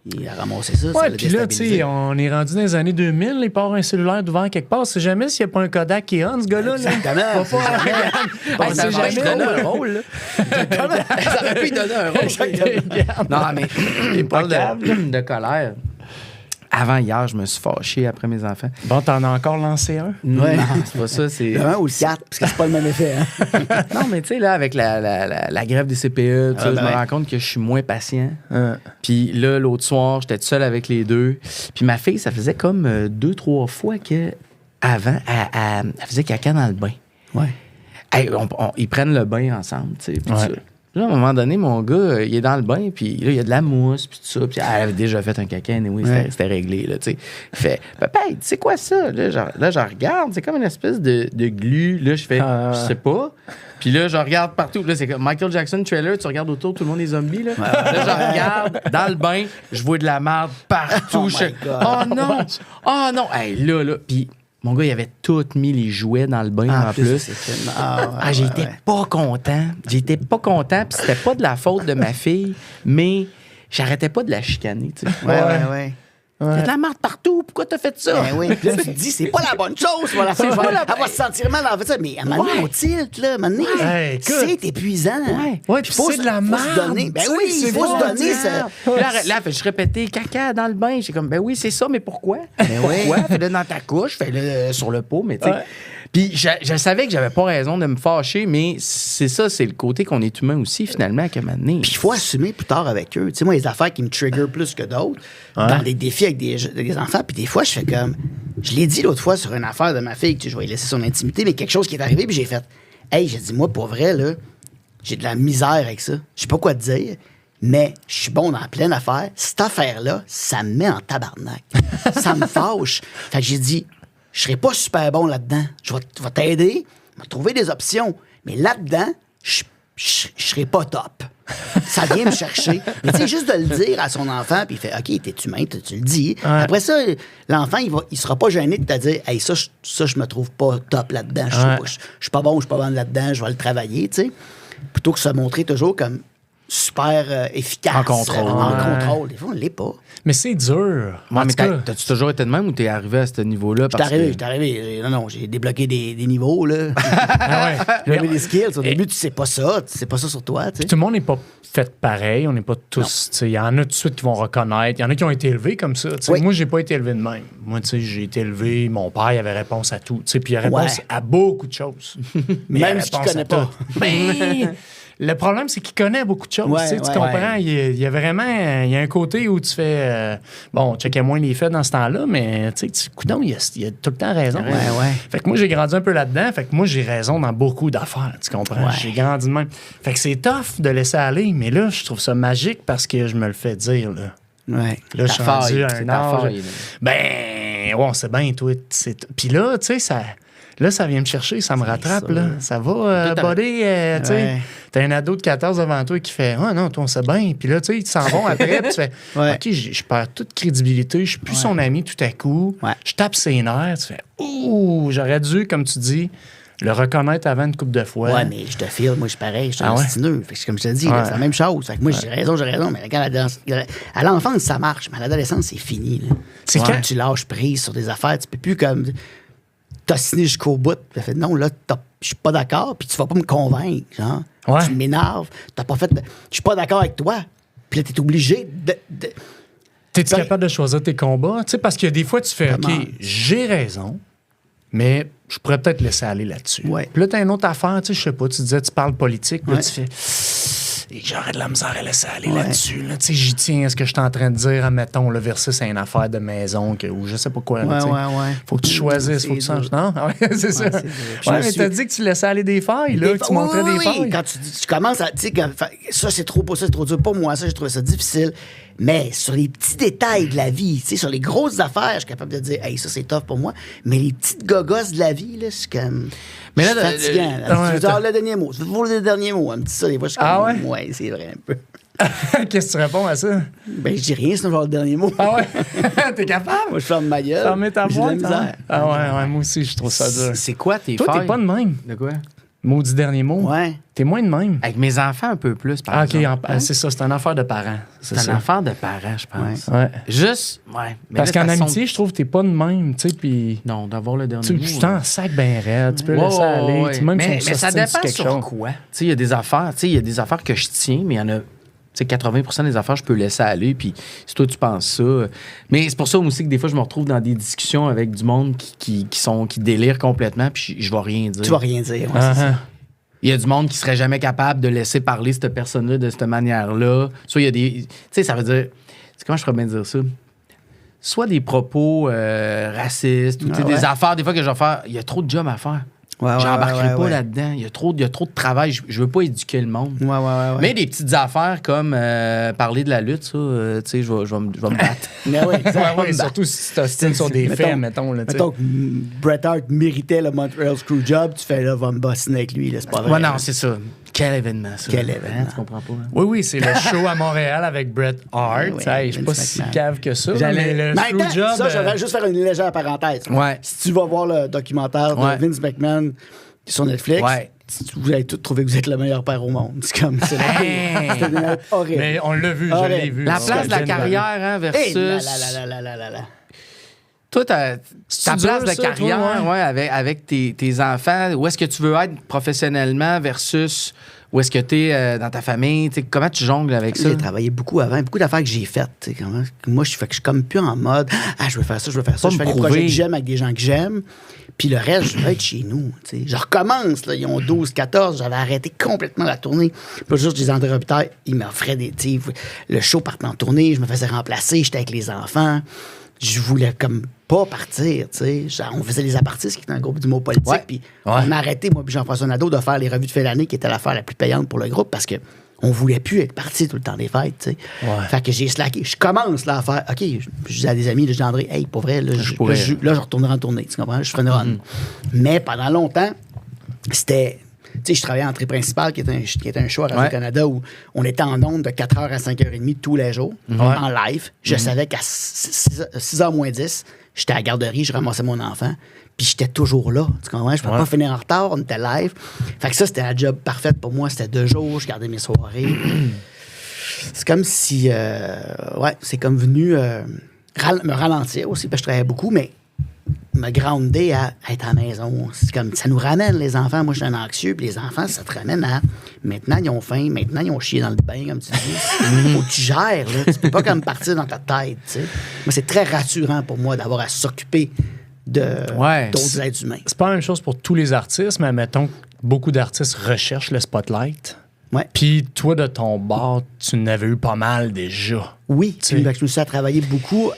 Il a ramassé ça. ça Ouais, l'a puis là, tu déstabilisé. sais, on est rendu dans les années 2000, il part un cellulaire devant quelque part. C'est jamais s'il n'y a pas un Kodak qui est on, ce gars-là. Là. Exactement. On Hey, ça sait va jamais. donner un rôle, là. Ça aurait pu lui donner un rôle. Non, mais il parle de colère. Avant hier, je me suis fâché après mes enfants. Bon, t'en as encore lancé un? Ouais. Non, c'est pas ça, c'est... Le 1 ou le 4, parce que c'est pas le même effet. Hein? Non, mais tu sais, là, avec la grève des CPE, tu sais, je me ouais. rends compte que je suis moins patient. Puis là, l'autre soir, j'étais tout seul avec les 2. Puis ma fille, ça faisait comme 2-3 fois qu'avant, elle faisait caca dans le bain. Ouais. Hey, ils prennent le bain ensemble, tu sais, puis Ouais. ça. Là, à un moment donné, mon gars, il est dans le bain, puis là, il y a de la mousse, puis tout ça. Puis elle avait déjà fait un caca, oui, c'était réglé, là, tu sais. Il fait, papa, c'est quoi ça? Là, je regarde, c'est comme une espèce de glu. Là, je fais, je sais pas. Puis là, je regarde partout. Là, c'est comme Michael Jackson trailer, tu regardes autour, tout le monde est zombie, là. Là, je regarde dans le bain, je vois de la merde partout. Oh Je my fais, God. oh non! Oh non! Hey, là. Puis mon gars, il avait tout mis les jouets dans le bain en plus. c'est tellement- Ah, ouais, J'étais ouais. pas content. J'étais pas content. Puis c'était pas de la faute de ma fille, mais j'arrêtais pas de la chicaner. Tu sais. Ouais. Il y a de la marde partout. Pourquoi t'as fait ça? Ben oui. Puis là, tu te dis, c'est pas la bonne chose. Voilà, C'est pas la- Elle va se sentir mal en fait ça. Mais à un moment donné, Ouais. on tilt, là. À un moment donné, Ouais, écoute. c'est épuisant. Ouais, puis c'est de la faut merde. se donner. Ben Tu sais, oui, il c'est faut se pas donner de ça. Puis là, je répétais caca dans le bain. J'ai comme, ben oui, c'est ça, mais pourquoi? Pourquoi? oui. Fais-le dans ta couche, fais-le sur le pot, mais tu sais. Ouais. Puis je savais que j'avais pas raison de me fâcher, mais c'est ça, c'est le côté qu'on est humain aussi, finalement, qu'à un moment donné. Puis il faut assumer plus tard avec eux. Tu sais, moi, les affaires qui me trigger plus que d'autres, dans des défis avec des enfants, puis des fois, je fais comme. Je l'ai dit l'autre fois sur une affaire de ma fille, que je vais lui laisser son intimité, mais quelque chose qui est arrivé, puis j'ai fait. Hey, j'ai dit, moi, pour vrai, là, j'ai de la misère avec ça. Je sais pas quoi te dire, mais je suis bon dans plein d'affaires. Cette affaire-là, ça me met en tabarnak. Ça me fâche. Fait que j'ai dit, je serai pas super bon là-dedans. Je vais t'aider, je vais trouver des options. Mais là-dedans, je serai pas top. Ça vient me chercher. Mais tu sais, juste de le dire à son enfant, puis il fait, OK, t'es humain, tu le dis. Après ça, l'enfant, il sera pas gêné de te dire, hey, ça, je me trouve pas top là-dedans. Je suis pas bon, je suis pas bonne là-dedans, je vais le travailler, tu sais. Plutôt que se montrer toujours comme super efficace. En contrôle. En contrôle. Des fois, on l'est pas. Mais c'est dur. Ouais, En mais tout cas, t'as-tu toujours été de même ou t'es arrivé à ce niveau-là? J'étais arrivé. Non, j'ai débloqué des niveaux, là. ah ouais. J'avais des skills. Au début, tu sais pas ça. Tu sais pas ça sur toi, tu sais. Tout le monde n'est pas fait pareil. On n'est pas tous. Il y en a tout de suite qui vont reconnaître. Il y en a qui ont été élevés comme ça. Tu sais. Oui. Moi, j'ai pas été élevé de même. Moi, tu sais, j'ai été élevé. Mon père, il avait réponse à tout. Tu sais, puis il a réponse à beaucoup de choses. Mais Même si tu connais pas. Mais le problème, c'est qu'il connaît beaucoup de choses. Ouais, tu comprends? ouais. Il y a vraiment. Il y a un côté où tu fais. Bon, checkais moins les faits dans ce temps-là, mais tu sais, coudonc, il a tout le temps raison. Ouais, ouais. Fait que moi, j'ai grandi un peu là-dedans. Fait que moi, j'ai raison dans beaucoup d'affaires. Tu comprends? Ouais. J'ai grandi de même. Fait que c'est tough de laisser aller, mais là, je trouve ça magique parce que je me le fais dire, là. Ouais. Là, je suis rendu à c'est un ta âge. faille, là. Ben, ouais, on sait bien, toi. Puis là, tu sais, ça. Là, ça vient me chercher, ça me rattrape, ça. là. Ça va, buddy, tu sais. Ouais. T'as un ado de 14 devant toi qui fait « Ah non, toi, on sait bien. » Puis là, tu sais, ils s'en vont après, puis tu fais Ouais. OK, je perds toute crédibilité, je suis plus son ami tout à coup. Ouais. Je tape ses nerfs, tu fais « Ouh, j'aurais dû, comme tu dis, le reconnaître avant une couple de fois. » Ouais, mais je te file, moi, je suis pareil, je suis Ah ouais? obstineux. Fait que comme je te dis, là, Ouais. c'est la même chose. Fait que moi, j'ai raison, mais regarde, à l'enfance, ça marche, mais à l'adolescence, c'est fini. Là. C'est quand quand- tu lâches prise sur des affaires, tu peux plus comme t'ostiner jusqu'au bout. Puis fait, non, là, je suis pas d'accord, puis tu vas pas me convaincre. Genre. Ouais. Tu m'énerves, t'as pas fait. Je suis pas d'accord avec toi. Puis là, t'es obligé de. T'es-tu Ben- capable de choisir tes combats? Tu sais, parce que des fois, tu fais Comment? OK, j'ai raison, mais je pourrais peut-être laisser aller là-dessus. Ouais. Puis là, t'as une autre affaire, tu sais, je sais pas, tu disais, tu parles politique, puis là, Ouais. tu fais. Et j'aurais de la misère à laisser aller Ouais. là-dessus. Là. Tu sais, j'y tiens à ce que je suis en train de dire, admettons, le versus à une affaire de maison ou je sais pas quoi. là, Ouais, tu sais. ouais. Faut que tu choisisses, faut que tu C'est changes. dur. Non? Ah ouais, c'est ça. c'est dur. Je Ouais, me mais suis- t'as dit que tu laissais aller des failles, là, que tu montrais des failles. Quand tu commences à. Tu sais, ça, c'est trop pour ça, c'est trop dur pour moi, ça, j'ai trouvé ça difficile. Mais sur les petits détails de la vie, tu sais, sur les grosses affaires, je suis capable de dire, hey, ça, c'est tough pour moi. Mais les petites gogosses de la vie, là, c'est comme. Mais Mais là, là, fatigant. ouais, Tu veux dire le dernier mot. Tu veux voir le dernier mot. Elle me dit ça, des fois, je suis comme. Ah ouais? Ouais, c'est vrai, un peu. Qu'est-ce que tu réponds à ça? Ben, je dis rien, sinon je vais avoir le dernier mot. Ah ouais? T'es capable? Moi, je ferme ma gueule. Fermer ta j'ai de la boîte? misère. Ah ouais, moi aussi, je trouve ça dur. C'est quoi tes Toi, failles? t'es pas de même. De quoi? Maudit dernier mot. Ouais. T'es moins de même. Avec mes enfants, un peu plus, par Ah, OK, exemple. c'est ça, c'est une affaire de parents. C'est ça. une affaire de parents, je pense. Ouais. Juste, ouais. Mais Parce là, qu'en de façon- amitié, je trouve que t'es pas de même, tu sais, puis Non, d'avoir le dernier tu mot. t'en sac bien raide, tu peux Ouais, laisser aller, ouais. tu sais, même mais si on ça s'ostine dépend quelque sur chose. quoi. Tu sais, il y a des affaires, que je tiens, mais il y en a. Tu sais, 80% des affaires, je peux laisser aller. Puis si toi, tu penses ça. Mais c'est pour ça aussi que des fois, je me retrouve dans des discussions avec du monde qui délire complètement. Puis je vais rien dire. Tu vas rien dire. Ouais, Ah, c'est ça. ah. Il y a du monde qui serait jamais capable de laisser parler cette personne-là de cette manière-là. Soit il y a des. Tu sais, ça veut dire. Comment je pourrais bien dire ça? Soit des propos racistes ou tu sais, des affaires, des fois que je vais faire. Il y a trop de jobs à faire. Ouais, ouais, J'embarquerai ouais, pas ouais. là-dedans. Il y a trop de travail. Je veux pas éduquer le monde. Ouais. Mais des petites affaires comme parler de la lutte, ça, tu sais, je vais me battre. Mais oui, Ouais, surtout si tu t'ostines sur des faits, mettons. Là, tu sais. Mettons que Bret Hart méritait le Montreal Screwjob, tu fais là, va me bassiner avec lui, là, c'est pas vrai. Ouais, non, c'est ça. Quel événement, ça. Quel événement. Tu comprends pas. Hein? Oui, c'est le show à Montréal avec Bret Hart. Oui, Hey, je suis pas Vince si McMahon. cave que ça. J'allais- Mais le Mais attends, screwjob, ça, j'aimerais juste faire une légère parenthèse. Ouais. Si tu vas voir le documentaire Ouais. de Vince McMahon sur Netflix, Ouais. vous allez tous trouver que vous êtes le meilleur père au monde. C'est comme, c'est horrible. mais on l'a vu, Ah, je l'ai ouais. vu. La Ça, place de la Jen carrière, hein, versus. Hey, là. Toi, ta C'est place dur, de ça, toi, carrière, ouais? ouais, avec tes enfants, où est-ce que tu veux être professionnellement versus où est-ce que tu es dans ta famille? T'sais, comment tu jongles avec ça? J'ai travaillé beaucoup avant, beaucoup d'affaires que j'ai faites. Tu sais, moi, je suis comme plus en mode je veux faire ça, je veux faire ça. Pas Je me fais les prouver. projets que j'aime avec des gens que j'aime. Puis le reste, je veux être chez nous. Tu sais. Je recommence. Là, ils ont 12, 14. J'avais arrêté complètement la tournée. Puis juste des interrupteurs, ils m'offraient des. Tu sais, le show partait en tournée, je me faisais remplacer, j'étais avec les enfants. Je voulais comme pas partir, tu sais. On faisait les apartistes, qui était un groupe d'humour politique, Ouais. puis Ouais. on a arrêté, moi puis Jean-François Nadeau, de faire les revues de fin d'année, qui était l'affaire la plus payante pour le groupe, parce que on voulait plus être parti tout le temps des fêtes, tu sais. Ouais. Fait que j'ai slacké. Je commence là à faire, OK, je dis à des amis, là, je dis à André, hey, pour vrai, là, pourrais. je retournerai en tournée, tu comprends? Je ferai une run. Mais pendant longtemps, c'était sais, je travaillais en entrée principale, qui est un show à Radio-Canada où on était en ondes de 4h à 5h30 tous les jours, en live. Je savais qu'à 6h moins 10, j'étais à la garderie, je ramassais mon enfant. Puis j'étais toujours là. Tu comprends? Je ne pouvais pas finir en retard, on était live. Fait que ça, c'était la job parfaite pour moi. C'était 2 jours, je gardais mes soirées. C'est comme si... c'est comme venu me ralentir aussi, parce que je travaillais beaucoup, mais me grounder à être à la maison. C'est comme, ça nous ramène, les enfants. Moi, je suis un anxieux, puis les enfants, ça te ramène à... Maintenant, ils ont faim. Maintenant, ils ont chié dans le bain, comme tu dis. Faut que tu gères, là. Tu peux pas comme partir dans ta tête, tu sais. Moi, c'est très rassurant pour moi d'avoir à s'occuper d'autres êtres humains. C'est pas la même chose pour tous les artistes, mais mettons que beaucoup d'artistes recherchent le spotlight. Ouais. Puis toi, de ton bord, tu n'avais eu pas mal déjà. Oui, je me suis mis à travailler beaucoup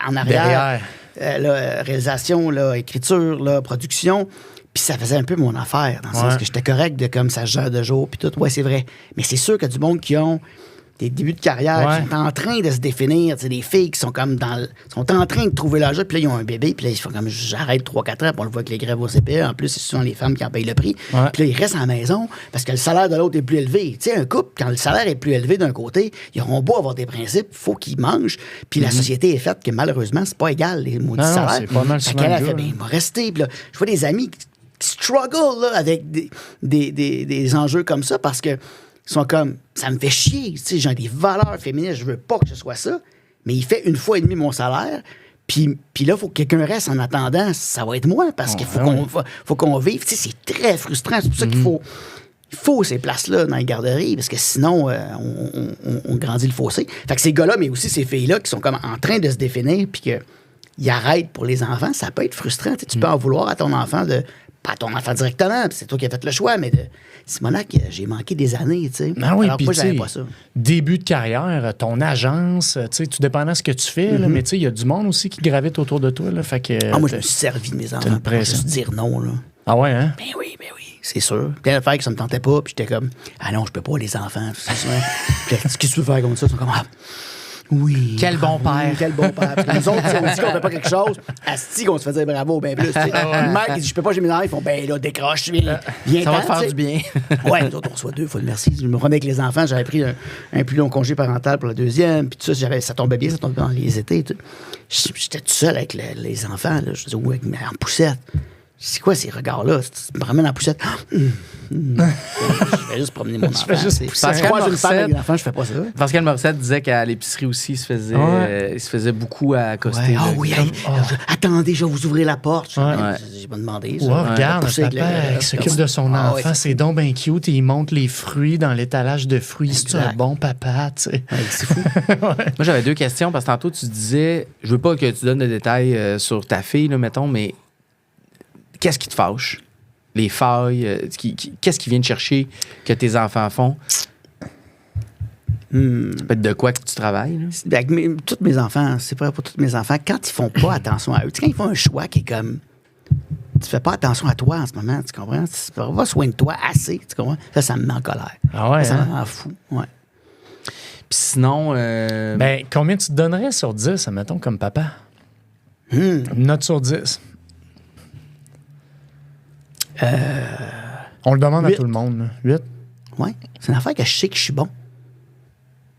en arrière. Réalisation, écriture, production. Puis ça faisait un peu mon affaire, dans le sens que j'étais correct de comme ça gère de jour, puis tout. Ouais, c'est vrai. Mais c'est sûr qu'il y a du monde qui ont des débuts de carrière, qui sont en train de se définir. Des filles qui sont comme sont en train de trouver leur job, puis là, ils ont un bébé, puis là, ils font comme j'arrête 3-4 ans, puis on le voit avec les grèves au CPE. En plus, c'est souvent les femmes qui en payent le prix. Puis là, ils restent à la maison parce que le salaire de l'autre est plus élevé. Tu sais, un couple, quand le salaire est plus élevé d'un côté, ils auront beau avoir des principes, il faut qu'ils mangent. Puis la société est faite que malheureusement, c'est pas égal, les maudits salaires. C'est pas mal fait qu'elle a fait, il m'a resté. Puis là, je vois des amis qui struggle là, avec des enjeux comme ça parce que ils sont comme, ça me fait chier, tu sais, j'ai des valeurs féministes, je veux pas que ce soit ça, mais il fait 1,5 fois mon salaire, puis là, il faut que quelqu'un reste en attendant, ça va être moi, parce qu'il faut qu'on vive, tu sais, c'est très frustrant, c'est pour ça qu'il faut ces places-là dans les garderies, parce que sinon, on grandit le fossé. Fait que ces gars-là, mais aussi ces filles-là qui sont comme en train de se définir, puis qu'ils arrêtent pour les enfants, ça peut être frustrant, tu peux en vouloir à ton enfant pas à ton enfant directement, c'est toi qui as fait le choix, mais de Simonac, j'ai manqué des années, tu sais. Ah oui, alors puis moi, j'avais pas ça. Début de carrière, ton agence, tu sais, tout dépendant de ce que tu fais, là, mais tu sais, il y a du monde aussi qui gravite autour de toi, là, fait que... moi, je me suis servi de mes enfants une pour pression. juste dire non, là. Ah ouais, hein? Ben oui, c'est sûr. Plein d'affaires que ça me tentait pas, puis j'étais comme, ah non, je peux pas, les enfants, tout ça. Puis qu'est-ce que tu veux faire comme ça? Ils sont comme, oui. Quel bon père. Quel bon père. Puis nous autres, si on dit qu'on fait pas quelque chose, asti qu'on se faisait bravo, ben plus. Une mère qui dit, je peux pas, j'ai mes enfants, ils font, ben là, décroche, viens. Ça va te faire du bien. Ouais, nous autres, on reçoit 2 fois le merci. Je me remets avec les enfants, j'avais pris un plus long congé parental pour le deuxième, puis tout ça, ça tombait bien, ça tombait dans les étés. J'étais tout seul avec les enfants, là. Je disais, oui, en poussette. C'est quoi ces regards-là? Tu me ramènes en poussette. Je vais juste promener mon enfant. fais juste pousser. Parce que moi, une femme avec un enfant, je fais pas ça. Pascal Morissette disait qu'à l'épicerie aussi, il se faisait beaucoup à accoster. Ah oui, attendez, je vais vous ouvrir la porte. J'ai pas demandé. Ça. Regarde, Pousser papa, il s'occupe de son enfant, c'est donc bien cute, et il monte les fruits dans l'étalage de fruits. C'est un bon papa, tu sais. C'est fou. Moi, j'avais 2 questions, parce que tantôt, tu disais, je veux pas que tu donnes de détails sur ta fille, là, mettons, mais qu'est-ce qui te fâche? Les failles, qu'est-ce qui vient te chercher que tes enfants font? Ça peut être de quoi que tu travailles? Là? Tous mes enfants, c'est pas pour tous mes enfants, quand ils font pas attention à eux, tu sais, quand ils font un choix qui est comme, tu fais pas attention à toi en ce moment, tu comprends? Tu vas soigner de toi assez, tu comprends? Ça me met en colère. Ah ouais, ça hein? me rend fou, ouais. Puis sinon... Ben, combien tu te donnerais sur 10, admettons, comme papa? Une note sur 10. On le demande 8. à tout le monde. 8? Oui, c'est une affaire que je sais que je suis bon.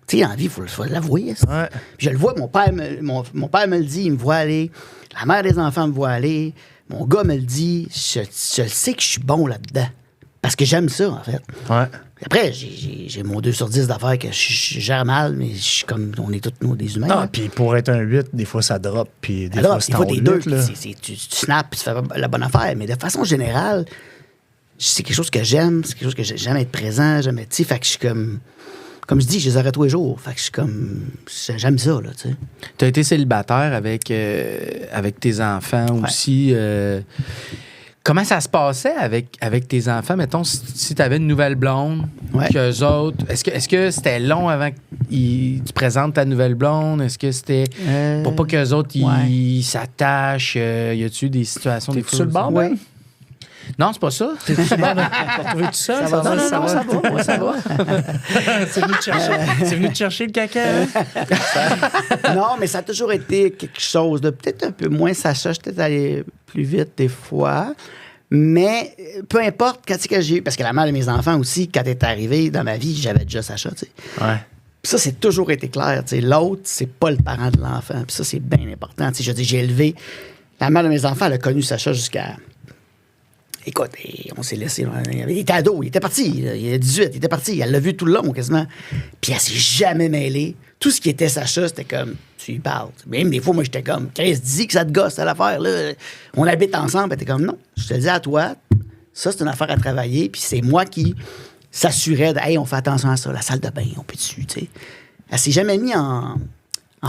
Tu sais, en vie, il faut l'avouer. Ouais. Puis je le vois, mon père me le dit, il me voit aller. La mère des enfants me voit aller. Mon gars me le dit. Je sais que je suis bon là-dedans. Parce que j'aime ça, en fait. Ouais. Après, j'ai mon 2 sur 10 d'affaires que je gère mal, mais je suis comme, on est tous nous des humains. Ah, puis pour être un 8, des fois ça drop, puis des Alors, fois c'est des en fois, t'es 8, deux, là. tu snaps, puis tu fais la bonne affaire. Mais de façon générale, c'est quelque chose que j'aime, c'est quelque chose que j'aime être présent, j'aime être, tu sais, fait que je suis comme je dis, je les aurais tous les jours. Fait que je suis comme, j'aime ça, là, tu sais. Tu as été célibataire avec tes enfants aussi. Comment ça se passait avec tes enfants? Mettons, si tu avais une nouvelle blonde, qu'eux autres... Est-ce que c'était long avant que tu présentes ta nouvelle blonde? Est-ce que c'était pour pas qu'eux autres, ils s'attachent? Y a-tu des situations... T'es-tu sur le bord, Ouais. Ben? Non, c'est pas ça. T'es-tu sur le bord de te retrouver tout seul? Ça va, Non, ça va. Ça va. C'est venu te chercher le caca, hein? Non, mais ça a toujours été quelque chose de peut-être un peu moins Sacha, je peut-être allé plus vite des fois. Mais peu importe quand c'est que j'ai eu, parce que la mère de mes enfants aussi, quand elle est arrivée dans ma vie, j'avais déjà Sacha, tu sais. Ouais. Puis ça, c'est toujours été clair, tu sais. L'autre, c'est pas le parent de l'enfant. Puis ça, c'est bien important. Tu sais, je dis, j'ai élevé... La mère de mes enfants, elle a connu Sacha jusqu'à... Écoute, on s'est laissé. Il était ado, il était parti. Il a 18, il était parti. Elle l'a vu tout le long, quasiment. Puis elle s'est jamais mêlée. Tout ce qui était Sacha, c'était comme, tu y parles. Même des fois, moi, j'étais comme, Chris, dis que ça te gosse, cette affaire, là. On habite ensemble. Elle était comme, non, je te le dis à toi, ça, c'est une affaire à travailler. Puis c'est moi qui s'assurais de, hey, on fait attention à ça, la salle de bain, on peut dessus, tu sais. Elle s'est jamais mise en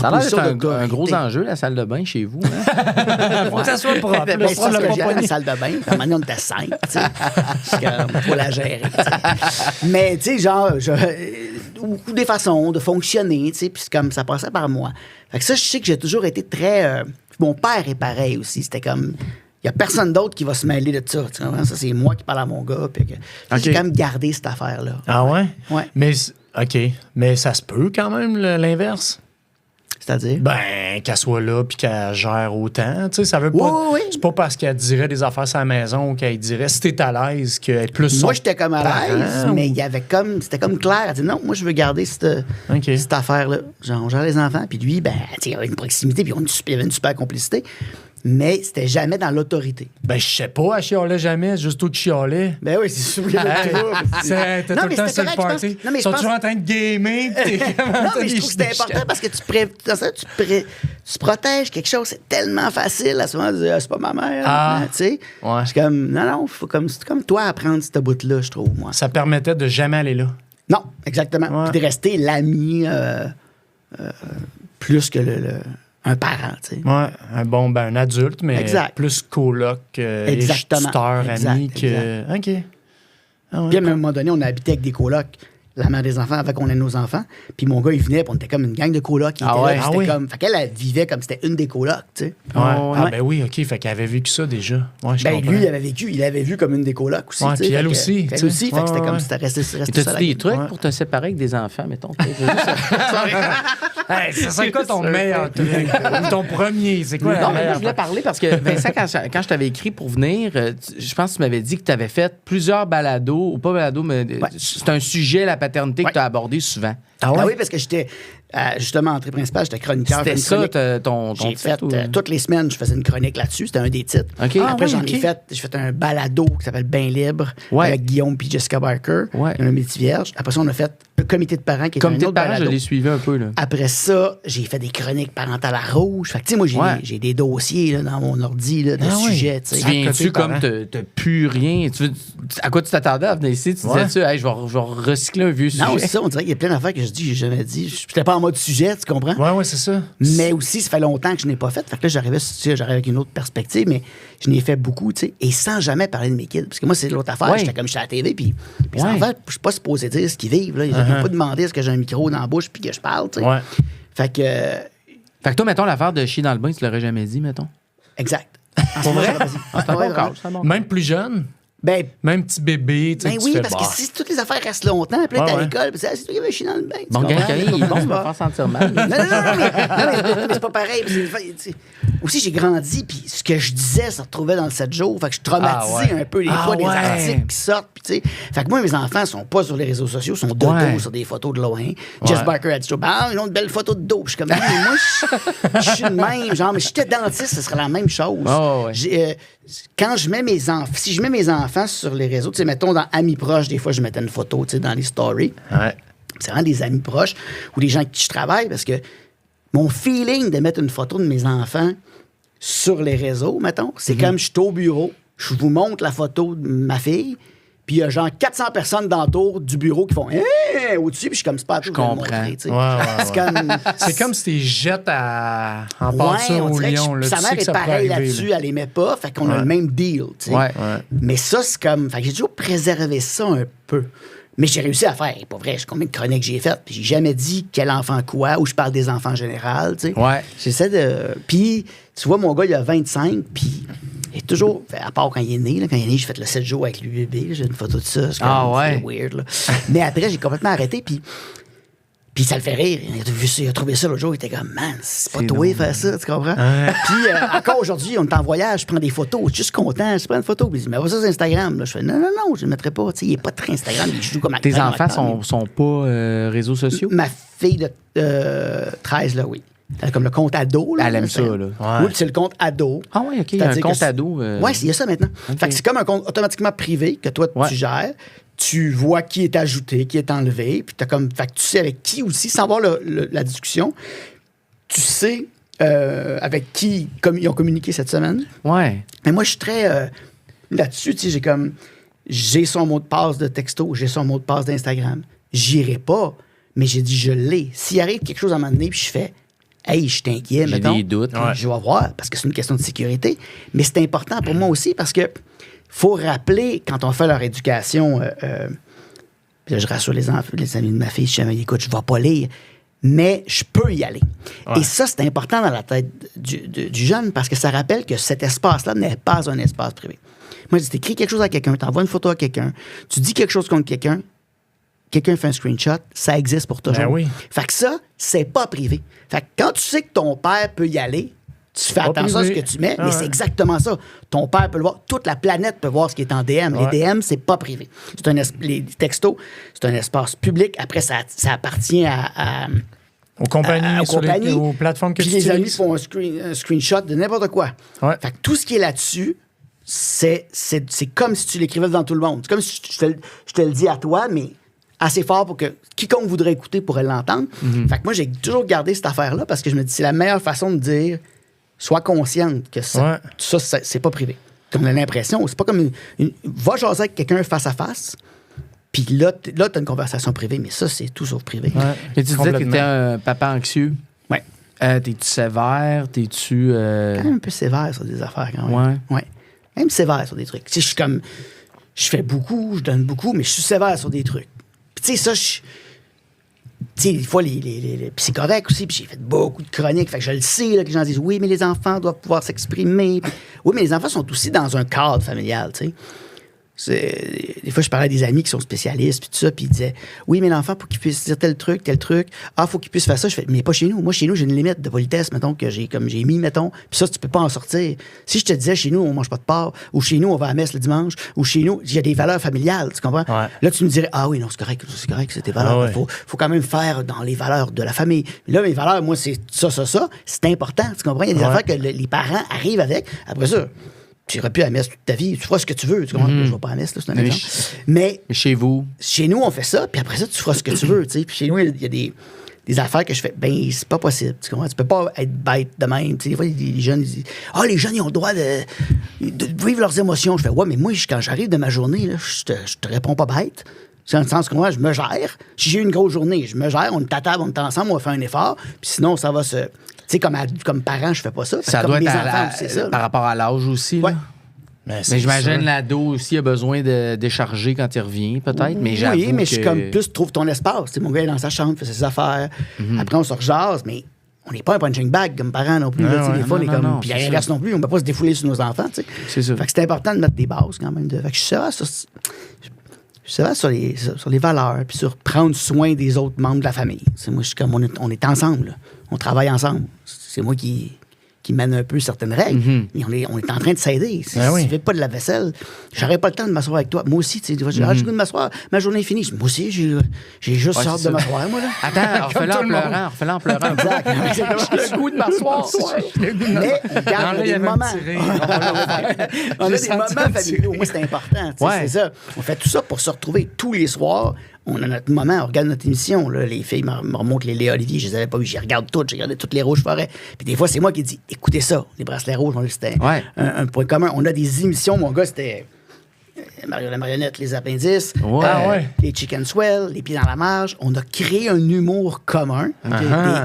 Ça a l'air position d'être un gros d'autorité. enjeu, la salle de bain, chez vous. Hein? Faut que ça soit propre. Ben, là, c'est c'est parce le que j'ai propre. la salle de bain. À un moment donné, on était 5, tu sais. C'est comme, faut la gérer, tu sais. Mais, tu sais, genre, ou des façons de fonctionner, tu sais, puis c'est comme, ça passait par moi. Fait que ça, je sais que j'ai toujours été très... mon père est pareil aussi. C'était comme... Il n'y a personne d'autre qui va se mêler de ça. Tu comprends? Ça, c'est moi qui parle à mon gars. Puis que, j'ai quand même gardé cette affaire-là. Ah ouais? Ouais. Mais, OK. Mais ça se peut quand même, l'inverse? C'est-à-dire? Ben, qu'elle soit là puis qu'elle gère autant. Tu sais, ça veut pas. Oui, oui. C'est pas parce qu'elle dirait des affaires sur la maison qu'elle dirait si t'es à l'aise qu'elle est plus. Moi, son j'étais comme à l'aise, parent, mais ou- il y avait comme... C'était comme clair. Elle dit, non, moi, je veux garder OK. cette affaire-là. Genre, on gère les enfants. Puis lui, ben, tu sais, il y avait une proximité, puis il y avait une super complicité. Mais c'était jamais dans l'autorité. Ben, je sais pas, elle chialait jamais, juste toi qui chialais. Ben oui, c'est sûr. Il y avait Hey, toujours- T'es tout Non, le mais temps c'était sur le correct, je pense. party. Non, mais Ils je sont pense- toujours en train de gamer. pis t'es comme- Non, t'as mais je des- trouve que c'était des important chicanes. parce que dans ça, tu protèges quelque chose. C'est tellement facile à ce moment de dire, ah, c'est pas ma mère. Ah. Tu sais? Ouais. Je suis comme, non, c'est comme toi apprendre cette bout-là, je trouve, moi. Ça permettait de jamais aller là. Non, exactement. Ouais. Puis de rester l'ami plus que un parent, tu sais. Ouais, un adulte, mais Exact. plus coloc, Exactement. tuteur, Exact, ami que. OK. Ah ouais. Puis à un moment donné, on habitait avec des colocs. La mère des enfants, avant qu'on ait nos enfants. Puis mon gars, il venait, puis on était comme une gang de colocs. Qui Ah étaient ouais? là, puis Ah c'était oui? comme... Fait qu'elle, elle vivait comme c'était une des colocs, tu sais. Ouais. Ouais. Ah, ben oui, OK. Fait qu'elle avait vécu ça déjà. Ouais, je Ben, comprends. lui, il avait vu comme une des colocs aussi. Ouais, tu sais. puis elle Fait que- aussi, Elle tu sais. aussi. Fait que c'était Ouais, comme ouais. si c'était resté Et ça. t'as-tu des trucs Ouais. pour te séparer avec des enfants, mettons? Hey, ça serait quoi ton meilleur truc? Ou ton premier? C'est quoi la Non, mais moi, meilleure je voulais parler parce que, Vincent, quand je t'avais écrit pour venir, je pense que tu m'avais dit que tu avais fait plusieurs balados, ou pas balados, mais c'est un sujet, la paternité, que Ouais. tu as abordé souvent. Ah oui, parce que j'étais justement entrée principale, j'étais chroniqueur. C'était une ça, chronique. ton J'ai titre, fait ou- toutes les semaines, je faisais une chronique là-dessus. C'était un des titres. OK. Après, oui, j'en OK. ai fait. J'ai fait un balado qui s'appelle Bain libre Ouais. avec Guillaume puis Jessica Barker. Ouais. Un métier vierge. Après ça, on a fait le comité de parents qui est Comité un de autre parents, je balado. l'ai suivi un peu. Là. Après ça, j'ai fait des chroniques parentales à rouge. Fait que, tu sais, moi, Ouais. j'ai des dossiers là, dans mon ordi de Ah oui. sujets. tu sais. Tu viens-tu côté comme parent. t'as plus rien? À quoi tu t'attendais à venir ici? Tu Ouais. disais-tu, hey, je vais recycler un vieux Non, sujet? c'est ça. On dirait qu'il y a plein d'affaires que je dis, j'ai jamais dit. Je n'étais pas en mode sujet, tu comprends? Ouais, c'est ça. Mais aussi, ça fait longtemps que je n'ai pas fait. Fait que là, j'arrivais avec une autre perspective, mais je n'ai fait beaucoup, tu sais, et sans jamais parler de mes kids. Parce que moi, c'est l'autre affaire. Ouais. J'étais à la TV, puis les Ouais. enfants, je suis pas supposé dire ce qu'ils vivent. Là. Ils n'ont pas demandé est-ce que j'ai un micro dans la bouche puis que je parle, tu sais. Ouais. Fait que, Fait que toi, mettons, l'affaire de chier dans le bain, tu l'aurais jamais dit, mettons? exact. Pour vrai? Vas-y. C'est un Ouais, bon vraiment. cas, c'est un bon Même plus jeune, Ben, même petit bébé, tu sais, ben que oui, tu fais, parce bah. que si toutes les affaires restent longtemps, puis là, t'es Ouais, à ouais. l'école, puis c'est toi qui avais chier dans le bain. tu Bon, comprends? gars, il est bon, C'est je me pas- faire sentir mal. Non, mais c'est pas pareil. Parce que, tu sais, aussi, j'ai grandi, puis ce que je disais se retrouvait dans le 7 jours. Fait que je traumatisais Ah ouais. un peu les Ah fois des ouais. articles qui sortent. Puis, tu sais, fait que moi, mes enfants sont pas sur les réseaux sociaux, sont de dos Ouais. sur des photos de loin. Jess Barker a dit une autre belle photo de dos. Puis je suis comme, mais moi, je suis de même. Genre, mais si j'étais dentiste, ce serait la même chose. Ah ouais. Quand je mets mes enfants, si je mets mes enfants sur les réseaux, tu sais, mettons dans Amis proches, des fois, je mettais une photo, tu sais, dans les stories. Ouais. C'est vraiment des amis proches ou des gens avec qui je travaille parce que mon feeling de mettre une photo de mes enfants sur les réseaux, mettons, c'est comme je suis au bureau, je vous montre la photo de ma fille, puis il y a genre 400 personnes dans le tour du bureau qui font hey! Au-dessus, puis je suis comme c'est pas à toi que je vais le comprends. montrer, tu sais. Ouais. C'est comme. C'est comme si tu jettes en Ouais, pâture on au dirait que lion. Là. sa Tu mère sais que est ça peut pareille arriver, là-dessus, là. elle aimait pas, fait qu'on a Ouais. le même deal, tu sais. Ouais. Mais ça, c'est comme. Fait que j'ai toujours préservé ça un peu. Mais j'ai réussi à faire. Pas vrai, je sais combien de chroniques j'ai faites. Puis j'ai jamais dit quel enfant quoi, ou je parle des enfants en général, tu sais. Ouais. J'essaie de. Puis, tu vois, mon gars, il a 25, puis il est toujours. À part quand il est né, là, quand il est né, j'ai fait le 7 jours avec lui bébé. J'ai une photo de ça. C'est Ah comme- ouais. c'est weird, là. Mais après, j'ai complètement arrêté, puis. Puis ça le fait rire. Il a trouvé ça l'autre jour. Il était comme, man, c'est pas toi faire ça, tu comprends? Puis encore aujourd'hui, on est en voyage, je prends des photos. Je suis juste content, je prends une photo. Puis il dit, mais ça, c'est Instagram. Là, je fais, non, je ne le mettrai pas. Tu sais, il n'est pas très Instagram. Il joue comme acteur. Tes enfants sont pas réseaux sociaux? Ma fille de 13, là, oui. Elle a comme le compte ado. Là, elle aime ça, là. Oui, c'est le compte ado. Ah oui, OK. Il y a un compte ado. Oui, il y a ça maintenant. Okay. Fait que c'est comme un compte automatiquement privé que toi, tu gères. Tu vois qui est ajouté, qui est enlevé. Puis t'as comme. Fait que tu sais avec qui aussi, sans voir la discussion. Tu sais avec qui ils ont communiqué cette semaine. Ouais. Mais moi, je suis très. Là-dessus, tu sais, j'ai son mot de passe de texto, j'ai son mot de passe d'Instagram. J'irai pas, mais j'ai dit je l'ai. S'il arrive quelque chose à un moment donné, puis je fais. Hey, je t'inquiète, mettons. J'ai des doutes. Je vais voir, parce que c'est une question de sécurité. Mais c'est important pour moi aussi, parce que faut rappeler, quand on fait leur éducation, puis là, je rassure les amis de ma fille, je dis, écoute, je ne vais pas lire, mais je peux y aller. Ouais. Et ça, c'est important dans la tête du jeune, parce que ça rappelle que cet espace-là n'est pas un espace privé. Moi, je dis, t'écris quelque chose à quelqu'un, t'envoies une photo à quelqu'un, tu dis quelque chose contre quelqu'un fait un screenshot, ça existe pour toujours. Ben oui. Fait que ça, c'est pas privé. Fait que quand tu sais que ton père peut y aller, tu fais attention à ce que tu mets, mais c'est exactement ça. Ton père peut le voir. Toute la planète peut voir ce qui est en DM. Les DM, c'est pas privé. Les textos, c'est un espace public. Après, ça appartient aux compagnies, aux plateformes que tu utilises. Puis les amis font un screenshot de n'importe quoi. Ouais. Fait que tout ce qui est là-dessus, c'est comme si tu l'écrivais devant tout le monde. C'est comme si je te le dis à toi, mais assez fort pour que quiconque voudrait écouter pourrait l'entendre. Mm-hmm. Fait que moi, j'ai toujours gardé cette affaire-là parce que je me dis c'est la meilleure façon de dire sois consciente que ça, c'est pas privé. On a l'impression, c'est pas comme va jaser avec quelqu'un face à face, puis là t'as une conversation privée, mais ça, c'est tout sauf privé. Ouais. Et tu disais que t'étais un papa anxieux. Oui. T'es-tu sévère? T'es-tu... Quand même un peu sévère sur des affaires, quand même. Ouais. Même sévère sur des trucs. Tu sais, je fais beaucoup, je donne beaucoup, mais je suis sévère sur des trucs. Puis tu sais, ça, tu sais, des fois, puis c'est correct aussi, puis j'ai fait beaucoup de chroniques, fait que je le sais, là, que les gens disent, oui, mais les enfants doivent pouvoir s'exprimer. Puis, oui, mais les enfants sont aussi dans un cadre familial, tu sais. Des fois, je parlais à des amis qui sont spécialistes, puis tout ça, puis ils disaient, oui, mais l'enfant, pour qu'il puisse dire tel truc, faut qu'il puisse faire ça. Je fais, mais pas chez nous. Moi, chez nous, j'ai une limite de politesse, mettons, que j'ai mis, mettons, puis ça, tu peux pas en sortir. Si je te disais, chez nous, on mange pas de porc, ou chez nous, on va à la messe le dimanche, ou chez nous, il y a des valeurs familiales, tu comprends? Ouais. Là, tu me dirais, ah oui, non, c'est correct, c'est tes valeurs. Faut quand même faire dans les valeurs de la famille. Mais là, mes valeurs, moi, c'est ça. C'est important, tu comprends? Il y a des affaires que les parents arrivent avec. Après ça, tu iras plus à la messe toute ta vie. Tu feras ce que tu veux. Tu comprends? Je vais pas à la messe, là, c'est un exemple. Mais chez vous? Chez nous, on fait ça, puis après ça, tu feras ce que tu veux. T'sais. Puis chez nous, il y a des affaires que je fais. Ben, c'est pas possible. Tu comprends? Tu peux pas être bête de même. T'sais, des fois, les jeunes, ils disent les jeunes, ils ont le droit de vivre leurs émotions. Je fais ouais, mais moi, quand j'arrive de ma journée, là, je te réponds pas bête. C'est dans le sens que moi, je me gère. Si j'ai eu une grosse journée, je me gère. On est à table, on est ensemble, on va faire un effort. Puis sinon, ça va se. Tu sais, comme parent, je fais pas ça. Ça doit être par rapport à l'âge aussi. Ouais. Là. Mais j'imagine l'ado aussi a besoin de décharger quand il revient, peut-être. Mais j'avoue oui, mais je suis comme plus trouve ton espace. T'sais, mon gars est dans sa chambre, fait ses affaires. Après, on se rejase, mais on n'est pas un punching bag comme parents non plus. Des fois, on est comme. Puis à l'inverse non plus, on ne peut pas se défouler sur nos enfants. T'sais. C'est ça. Fait que c'est important de mettre des bases quand même. Fait que je suis sévère sur les valeurs, puis sur prendre soin des autres membres de la famille. Moi, je suis comme on est ensemble. Là. On travaille ensemble. C'est moi qui mène un peu certaines règles. Mais on est en train de s'aider. Si je ne fais pas de la vaisselle, j'aurais pas le temps de m'asseoir avec toi. Moi aussi, tu sais, j'ai le goût de m'asseoir, ma journée est finie. Moi aussi, j'ai juste hâte de m'asseoir, moi. Là. Attends, refais-le en pleurant. Exact. J'ai le goût de m'asseoir. Mais on garde des moments. On a des moments familiaux. Moi, c'est important. C'est ça. On fait tout ça pour se retrouver tous les soirs. On a notre moment, on regarde notre émission. Là, les filles me remontent les Léa Olivier, je les avais pas vues. J'y regarde toutes, j'ai regardé toutes les Rouges Forêts. Puis des fois, c'est moi qui dis écoutez ça, les bracelets rouges. C'était un point commun. On a des émissions, mon gars, c'était Mario la marionnette, les appendices, les Chicken Swell, les pieds dans la marge. On a créé un humour commun,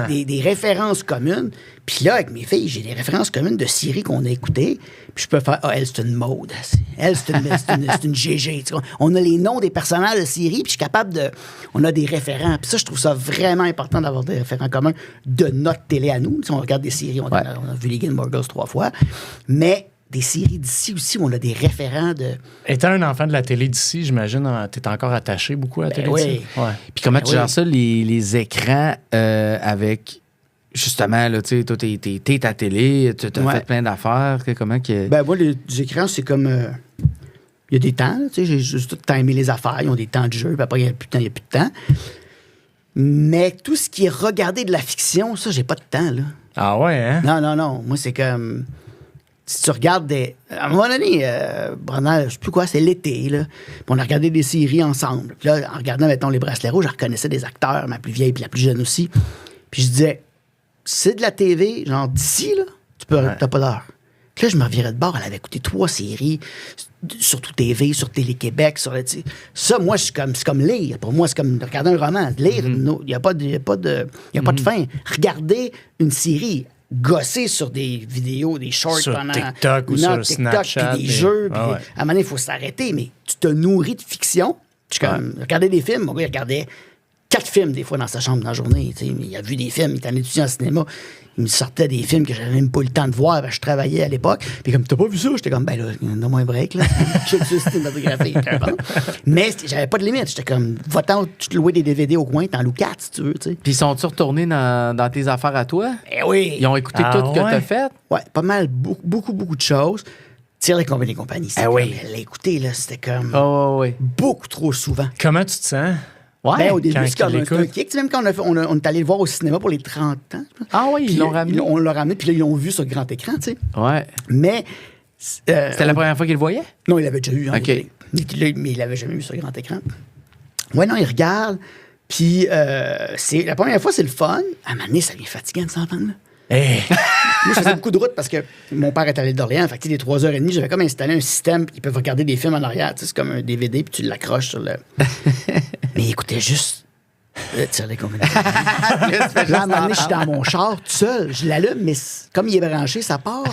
des références communes. Puis là, avec mes filles, j'ai des références communes de séries qu'on a écoutées. Puis je peux faire, elle, c'est une Maude. Elle, c'est une GG. Tu vois. On a les noms des personnages de séries, puis je suis capable de... On a des référents. Puis ça, je trouve ça vraiment important d'avoir des référents communs de notre télé à nous. Tu sais, on regarde des séries, on a vu les Gilmore Girls 3 fois. Mais des séries d'ici aussi où on a des référents de... Étant un enfant de la télé d'ici, j'imagine, t'es encore attaché beaucoup à la télé oui. d'ici. Ouais. Puis comment tu oui. gères ça, les écrans avec... Justement, là, tu sais, toi, t'es ta télé, tu as Ouais. fait plein d'affaires. Comment que... Ben moi, les écrans, c'est comme... Il y a des temps, là, tu sais, j'ai juste tout timé les affaires. Ils ont des temps de jeu, puis après, il n'y a plus de temps. Mais tout ce qui est regarder de la fiction, ça, j'ai pas de temps, là. Ah ouais, hein? Non. Moi, c'est comme... Si tu regardes des... À un moment donné, pendant, je sais plus quoi, c'est l'été, là. Puis on a regardé des séries ensemble. Puis là, en regardant, mettons, Les Bracelets Rouges, je reconnaissais des acteurs, ma plus vieille puis la plus jeune aussi. Puis je disais, c'est de la TV, genre d'ici, là, t'as pas d'heure. Puis là, je me revirais de bord, elle avait écouté 3 séries, surtout TV, sur Télé-Québec, sur le... Ça, moi, c'est comme lire. Pour moi, c'est comme regarder un roman. Lire, il n'y a pas de fin. Regarder une série, gosser sur des vidéos, des shorts Sur pendant TikTok ou une heure, sur TikTok, Snapchat, puis des puis- jeux. Puis Ah ouais. à un moment donné, il faut s'arrêter, mais tu te nourris de fiction. Je suis comme, regarder des films, mon gars, il regardait 4 films des fois dans sa chambre dans la journée. Tu sais, il a vu des films, il était un étudiant en cinéma. Il me sortait des films que j'avais même pas eu le temps de voir, parce que je travaillais à l'époque. Puis comme, t'as pas vu ça? J'étais comme, ben là, donne-moi un break, là. Je suis cinématographique. Mais j'avais pas de limite. J'étais comme, va-t'en te louer des DVD au coin, t'en loues 4 si tu veux, tu sais. Puis sont-ils retournés dans tes affaires à toi? Eh oui! Ils ont écouté Ah tout ce que ouais? t'as fait? Ouais, pas mal, beaucoup de choses. Tire les compagnies. Ah oui. Elle l'a écouté, là, c'était comme Oh, oui. beaucoup trop souvent. Comment tu te sens? Ouais. Ben, au début, quand c'est comme il un l'écoute. kick. Tu sais, même quand on est allé le voir au cinéma pour les 30 ans. je pense. Ah oui, Puis, ils l'ont ramené. On l'a ramené, puis là, ils l'ont vu sur grand écran, tu sais. Ouais. Mais... C'était la première fois qu'ils le voyaient? Non, il l'avait déjà eu. Hein, OK. mais il l'avait jamais vu sur grand écran. Ouais, non, il regarde. Puis, c'est la première fois, c'est le fun. À un moment donné, ça devient fatigant de s'entendre, là. Hey. Moi, je faisais beaucoup de route parce que mon père est allé d'Orléans. Fait que, tu sais, les 3h30, j'avais comme installé un système. Ils peuvent regarder des films en arrière. Tu sais, c'est comme un DVD, puis tu l'accroches sur le. Mais il écoutait juste. Tire les combinaisons. Là, à un moment donné, je suis dans mon char tout seul. Je l'allume, mais comme il est branché, ça part.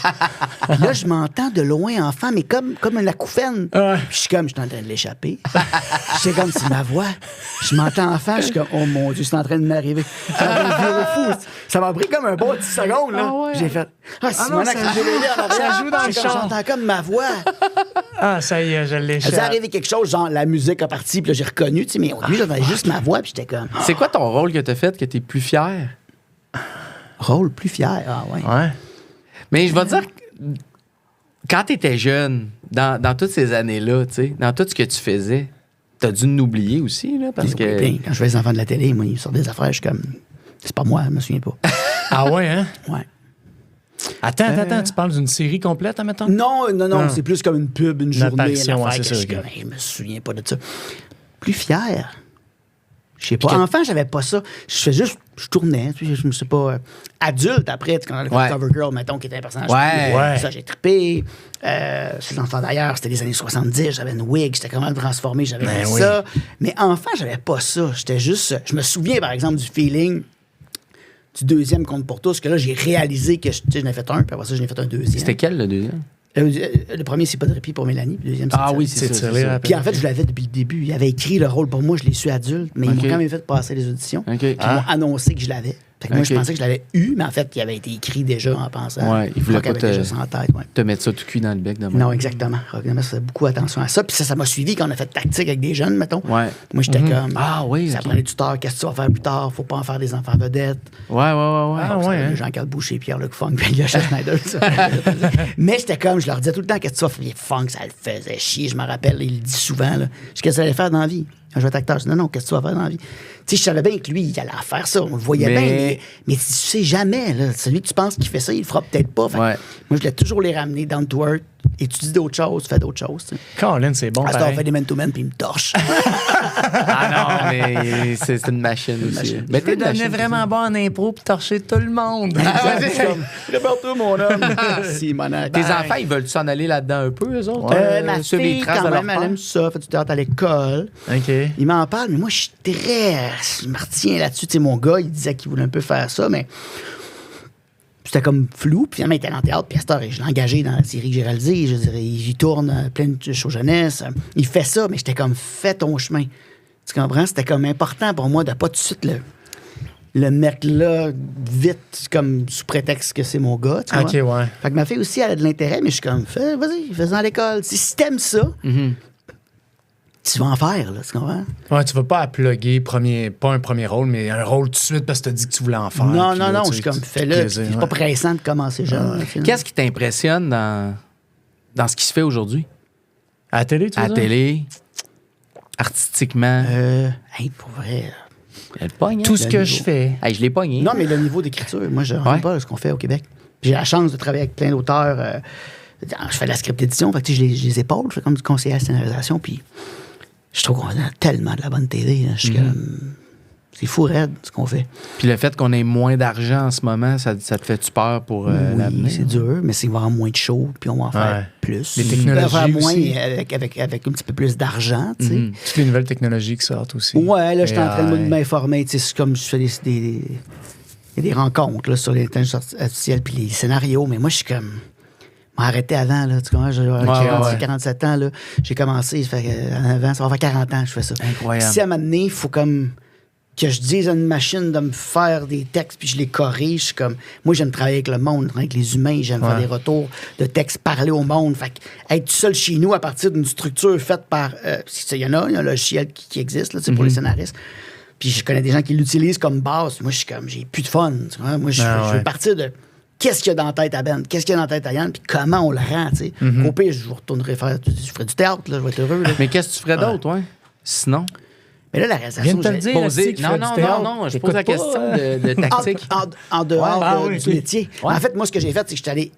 Puis là, je m'entends de loin, enfant, mais comme une acouphène. Puis je suis en train de l'échapper. C'est comme si ma voix. Je m'entends enfant, je suis comme, oh mon Dieu, c'est en train de m'arriver. Ça m'a viré fou. Ça m'a pris comme un bon 10 secondes, là. Ah ouais. J'ai fait, Simonac, ça j'ai levé en arrière. joue dans le C'est comme, char. j'entends comme ma voix. Ah, ça y est, je Il l'échappe. s'est arrivé quelque chose, genre la musique a parti, puis là, j'ai reconnu, tu sais, mais au début, j'entendais juste ma voix, puis j'étais comme, C'est quoi ton rôle que t'as fait que t'es plus fier? rôle plus fier. Ah ouais. Ouais. Mais je vais te dire, quand t'étais jeune, dans toutes ces années-là, tu sais, dans tout ce que tu faisais, t'as dû nous oublier aussi, là, parce J'ai que... oublié plein. Quand je fais les enfants de la télé, moi, ils sortent des affaires, je suis comme, c'est pas moi, je me souviens pas. Ah ouais, hein? Ouais. Attends, tu parles d'une série complète, admettons? Non, Ah. c'est plus comme une pub, une journée, apparition, une ouais, affaire c'est que ça, je suis ok. comme, hey, je me souviens pas de ça. Plus fier. Je sais pas. Enfant, j'avais pas ça. Je fais juste, je tournais, tu sais, je me sais pas. Adulte, après, quand on a Ouais. fait Covergirl, mettons, qui était un personnage. Ouais. Ouais. Ça, j'ai trippé. C'est l'enfant d'ailleurs, c'était les années 70, j'avais une wig, j'étais quand même transformé, j'avais Ben fait oui. ça. Mais enfant, j'avais pas ça. J'étais juste. Je me souviens, par exemple, du feeling du deuxième Compte pour tous, que là, j'ai réalisé que tu sais, j'en ai fait un, puis après ça, j'en ai fait un deuxième. C'était quel, le deuxième? Le premier, c'est pas de répit pour Mélanie, puis le deuxième, c'est Ah Tirelire. oui, c'est ça. tiré rapide. Puis en fait, je l'avais depuis le début. Il avait écrit le rôle pour moi, je l'ai su adulte, mais ils Ok. m'ont quand même fait passer les auditions. OK. Puis ils m'ont annoncé que je l'avais. Fait que moi, je Ok. pensais que je l'avais eu, mais en fait, il avait été écrit déjà en pensant. Ouais, il voulait Rock pas avait te- déjà ça en tête, ouais. Te mettre ça tout cuit dans le bec de Non, exactement. Rock Namaste faisait beaucoup attention à ça. Puis ça m'a suivi quand on a fait tactique avec des jeunes, mettons. Ouais. Moi, j'étais comme. Ah oui, Ça ok. prenait du temps. Qu'est-ce que tu vas faire plus tard? Faut pas en faire des enfants vedettes. Ouais. Ah Ça, ouais, hein? Jean-Carl Boucher, Pierre-Luc Funk, puis Yoshi Schneider. ça. Mais j'étais comme, je leur disais tout le temps, qu'est-ce que tu vas faire? Les Funk, ça le faisait chier. Je me rappelle, il le dit souvent. Là. Je dis, qu'est-ce que tu allais faire dans la vie? Un jeune acteur. Je dis, non, qu'est-ce que tu vas faire dans la vie? Tu sais, je savais bien que lui, il allait en faire ça. On le voyait Mais- bien. Mais tu sais jamais, là. Celui que tu penses qu'il fait ça, il le fera peut-être pas. Fait que Ouais. moi, je voulais toujours les ramener down to earth. Étudie d'autres choses, fais d'autres choses. tu sais. Colin, c'est bon, À ce temps, on pareil. fait des man-to-man, puis il me torche. Ah non, mais c'est une machine aussi. machine. Mais Je veux devenir vraiment bon en impro puis torcher tout le monde. Prépare-toi, mon homme. Simonac. Tes enfants, ils veulent s'en aller là-dedans un peu, eux autres? Ma suivre les fille, traces quand de leur même, elle père? aime ça. Fait du théâtre à l'école. OK. Il m'en parle, mais moi, je suis très. Je me retiens là-dessus. Tu sais, mon gars, il disait qu'il voulait un peu faire ça, mais. C'était comme flou. Puis finalement, il était en théâtre. Puis à cette heure, je l'ai engagé dans la série que j'ai réalisée. Je dirais, il tourne plein de shows jeunesse. Il fait ça, mais j'étais comme, fais ton chemin. Tu comprends? C'était comme important pour moi de pas tout de suite le mettre là vite, comme sous prétexte que c'est mon gars. Tu OK, vois? ouais. Fait que ma fille aussi, elle a de l'intérêt, mais je suis comme, vas-y, fais-en à l'école. Si t'aimes ça, tu vas en faire, là, tu comprends? Ouais, tu vas pas à plugger pas un premier rôle, mais un rôle tout de suite parce que t'as dit que tu voulais en faire. Non, puis non, là, non, tu je suis sais, comme, tu- fais-le. plaisir, C'est ouais. pas pressant de commencer jeune. Qu'est-ce qui t'impressionne dans ce qui se fait aujourd'hui? À la télé, tu À veux la dire? télé, artistiquement. Hey, pour vrai. Elle pogne, hein? Tout ce le que niveau. je fais. Hey, je l'ai pogné. Non, mais le niveau d'écriture, moi, je ne Ouais. pas ce qu'on fait au Québec. Puis j'ai la chance de travailler avec plein d'auteurs. Je fais de la script édition, fait que, tu sais, je les épaule, je fais comme du conseiller à la scénarisation, puis je trouve qu'on a tellement de la bonne TV. Là. Je suis comme, c'est fou raide, ce qu'on fait. Puis le fait qu'on ait moins d'argent en ce moment, ça te fait-tu peur pour Oui, l'avenir? c'est dur, mais c'est qu'il va y avoir moins de shows, puis on va en faire Ouais. plus. Les On va technologies faire moins aussi. avec un petit peu plus d'argent, tu sais. Toutes les nouvelles technologies qui sortent aussi. Ouais, là, je suis en train de AI. m'informer. Tu sais, c'est comme je fais il y a des rencontres là, sur l'intelligence artificielle puis les scénarios, mais moi, je suis comme. Je m'arrêtais avant, là. Tu comprends? J'ai 47 ans, là. J'ai commencé, ça fait avant, ça va faire 40 ans que je fais ça. Incroyable. Si à un moment donné, il faut comme que je dise à une machine de me faire des textes puis je les corrige, je suis comme. Moi, j'aime travailler avec le monde, travailler avec les humains, j'aime faire des retours de textes, parler au monde. Fait que être tout seul chez nous à partir d'une structure faite par. Il y a un logiciel qui existe, là, tu sais, pour les scénaristes. Puis je connais des gens qui l'utilisent comme base. Moi, je suis comme, j'ai plus de fun. Tu vois? Moi, je veux partir de qu'est-ce qu'il y a dans la tête à Ben, qu'est-ce qu'il y a dans la tête à Yann, puis comment on le rend. Tu sais. Au pire, je vous retournerai faire. Je ferai du théâtre, là, je vais être heureux. Là. Mais qu'est-ce que tu ferais d'autre, ouais? Sinon? Mais là, la Viens réalisation. de te le dire. Poser. Asti, Non, qui fait non, du non, théâtre. non, je Écoute pose la pas, question de tactique. En dehors Ah, du oui, ok. métier. Ouais. En fait, moi, ce que j'ai fait, c'est que je suis allé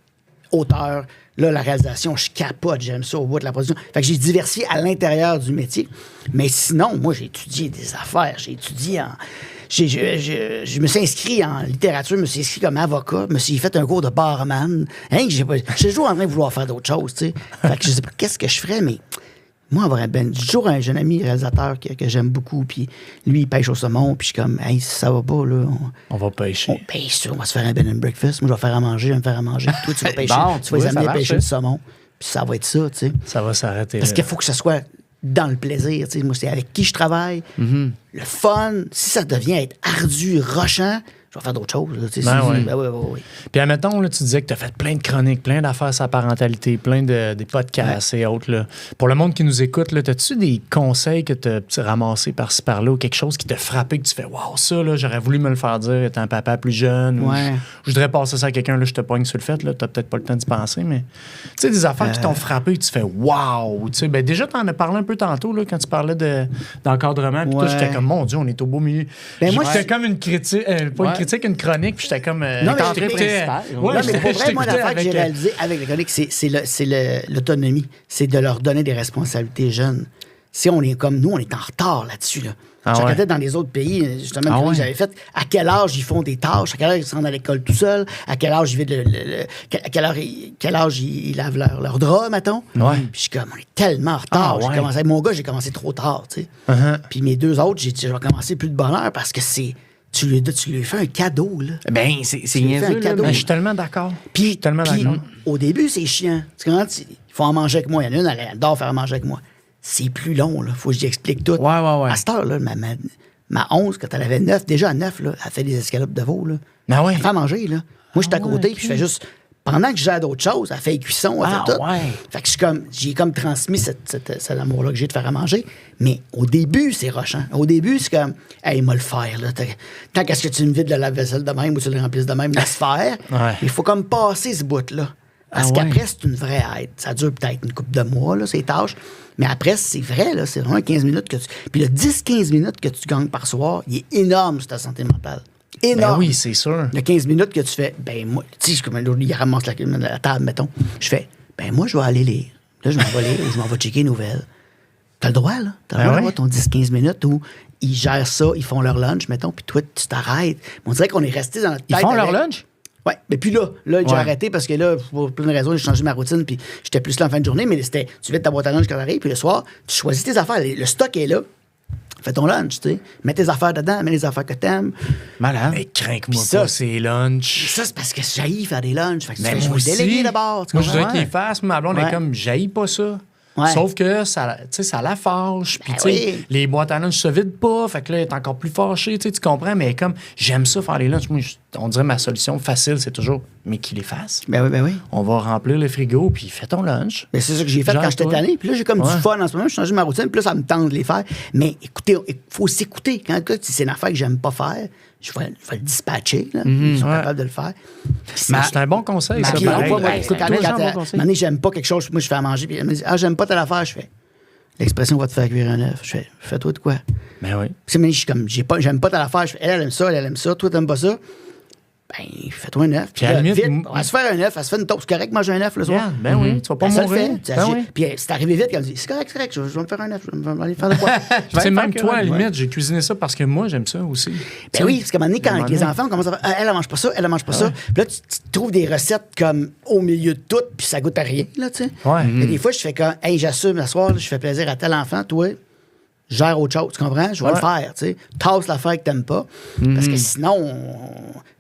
auteur. Là, la réalisation, je capote, j'aime ça au bout de la production. Fait que j'ai diversifié à l'intérieur du métier. Mais sinon, moi, j'ai étudié des affaires. J'ai étudié en. Je me suis inscrit en littérature, je me suis inscrit comme avocat, je me suis fait un cours de barman. Hein, j'ai toujours en train de vouloir faire d'autres choses, tu sais. Fait que je sais pas qu'est-ce que je ferais, mais moi, avoir j'ai toujours un jeune ami réalisateur que j'aime beaucoup, puis lui, il pêche au saumon, puis je suis comme, hey, si ça va pas, là, On va pêcher. on pêche, on va se faire un bed and breakfast. Moi, je vais faire à manger, je vais me faire à manger. Puis toi, tu vas pêcher, Bon, tu tu vas les vois, ça amener à marche, pêcher hein. du saumon. Puis ça va être ça, tu sais. Ça va s'arrêter Parce là. qu'il faut que ce soit dans le plaisir, tu sais. Moi, c'est avec qui je travaille, le fun. Si ça devient être ardu, rochant, je vais faire d'autres choses. Là, tu sais. Ben Si- ouais. ben ouais. Puis admettons, là, tu disais que tu as fait plein de chroniques, plein d'affaires sur la parentalité, plein de des podcasts et autres. Là. Pour le monde qui nous écoute, as-tu des conseils que tu as ramassés par-ci par-là ou quelque chose qui t'a frappé que tu fais « Wow, ça, là, j'aurais voulu me le faire dire étant un papa plus jeune. Ou Ouais. je voudrais passer ça à quelqu'un, là, je te pogne sur le fait, tu n'as peut-être pas le temps d'y penser, mais tu sais, des affaires qui t'ont frappé que tu fais « Wow! » Tu sais, ben, déjà, tu en as parlé un peu tantôt là, quand tu parlais d'encadrement. Puis toi, Ouais. j'étais comme « Mon Dieu, on est au beau milieu. » Ben, moi, J'étais je- comme une critique, pas une Ouais. critique, une chronique, puis j'étais comme... Non, mais je je t'écoutais. principal. Ouais, Non, mais je pour vrai, moi, t'écoutais l'affaire que j'ai avec, réalisée avec les chroniques, c'est l'autonomie. C'est de leur donner des responsabilités jeunes. Si on est comme nous, on est en retard là-dessus. Là. Ah Je ouais. regardais dans les autres pays, justement, Ah une chronique ouais. que j'avais faite, à quel âge ils font des tâches, à quel âge ils se rendent à l'école tout seuls, à quel âge ils vident à quel âge ils lavent leur drap, mettons. Ouais. Puis je suis comme, on est tellement en retard. Ah ouais. Mon gars, j'ai commencé trop tard, tu sais. Uh-huh. Puis mes deux autres, j'ai commencé plus de bonne heure parce que tu lui fais un cadeau, là. Ben, c'est Tu lui fais un niaiseux, là. cadeau. Ben, mais- je suis tellement d'accord. Puis, Je suis tellement puis, d'accord. au début, c'est chiant. Tu comprends? Il faut en manger avec moi. Il y en a une, elle adore faire à manger avec moi. C'est plus long, là. Faut que j'y explique tout. Ouais. À cette heure, là, ma 11, quand elle avait 9, déjà à 9, là, elle fait des escalopes de veau, là. Ben ouais. Elle fait à manger, là. Moi, je suis à côté, ouais, puis je fais juste... Pendant que je gère d'autres choses, elle fait les cuissons, elle Ah, fait tout. ouais. Fait que j'ai comme transmis cet amour-là que j'ai de faire à manger. Mais au début, c'est rochant. Au début, c'est comme, hey, moi le faire, là. Tant qu'à ce que tu me vides le lave-vaisselle de même ou tu le remplisses de même, laisse faire. Ouais. Il faut comme passer ce bout-là. Parce Ah ouais. qu'après, c'est une vraie aide. Ça dure peut-être une couple de mois, là, ces tâches. Mais après, c'est vrai, là. C'est vraiment 15 minutes que tu. Puis le 10-15 minutes que tu gagnes par soir, il est énorme sur ta santé mentale. Énorme. Ben oui, c'est sûr. Le 15 minutes que tu fais, ben moi, tu sais, comme il ramasse la table, mettons. Je fais, ben moi, je vais aller lire. Là, je m'en vais lire ou je m'en vais checker les nouvelles. T'as le droit, là. T'as le droit d'avoir ton 10-15 minutes où ils gèrent ça, ils font leur lunch, mettons, puis toi, tu t'arrêtes. Mais on dirait qu'on est resté dans notre tête. Ils font leur avec- lunch? Ouais, mais puis là, j'ai Ouais. arrêté parce que là, pour plein de raisons, j'ai changé ma routine, puis j'étais plus là en fin de journée, mais c'était, tu vides ta boîte à lunch quand t'arrives, puis le soir, tu choisis tes affaires. Le stock est là. Fais ton lunch, tu sais. Mets tes affaires dedans, mets les affaires que t'aimes. Malade. Mais crains-moi Puis ça, pas, c'est lunch. Ça, c'est parce que j'haïs faire des lunchs. Fait que tu Mais fais, je moi vais le déléguer aussi. d'abord. tu Moi, je comprends? voudrais qu'il fasse. Ma blonde Ouais. est comme, j'haïs pas ça. Ouais. Sauf que ça la fâche. Puis, Ben tu sais, oui. les boîtes à lunch se vident pas. Fait que là, elle est encore plus fâchée. Tu comprends? Mais comme, j'aime ça faire les lunchs. Moi, on dirait ma solution facile, c'est toujours, mais qu'il les fasse. Ben oui. On va remplir le frigo, puis fais ton lunch. Ben, c'est ça que j'ai fait Genre quand j'étais toi. tanné. Puis là, j'ai comme Ouais. du fun en ce moment. Je change ma routine. Puis là, ça me tente de les faire. Mais écoutez, il faut s'écouter. Quand c'est une affaire que j'aime pas faire, je vais le dispatcher. Là. Ils sont ouais. capables de le faire. C'est un bon conseil, ça. Puis, pareil. moi, Ben, écoute, c'est quand un bon à un conseil. moment donné, j'aime pas quelque chose, moi, je fais à manger. Puis elle me dit, j'aime pas telle affaire, je fais. L'expression va te faire cuire un œuf. Je fais, fais-toi de quoi? Ben oui. Puis, je suis comme, j'aime pas telle affaire. Je fais, elle aime ça, elle aime ça. Toi, t'aimes pas ça? Ben, fais-toi un œuf. Puis à la limite, vite, on va se faire un œuf, elle se fait une toast. C'est correct, manger un œuf le soir. Yeah, ben oui, tu vas pas Ben, ça le mourir. fait. Ben oui. Puis c'est arrivé vite, elle me dit, c'est correct, je vais me faire un œuf, je vais aller faire de quoi? Tu sais, même toi, à la ouais. limite, j'ai cuisiné ça parce que moi, j'aime ça aussi. Ben oui, parce qu'à un moment donné, quand À un moment les donné. enfants, on commence à faire, elle mange pas ça, elle mange pas ça. Puis là, tu trouves des recettes comme au milieu de tout, puis ça goûte à rien, là, tu sais. Ouais. Mais des fois, je fais comme, hey, j'assume, la soir, je fais plaisir à tel enfant, toi, gère autre chose, tu comprends? Je vais le faire, tu sais. Tasse l'affaire que t'aimes pas. Parce que sinon,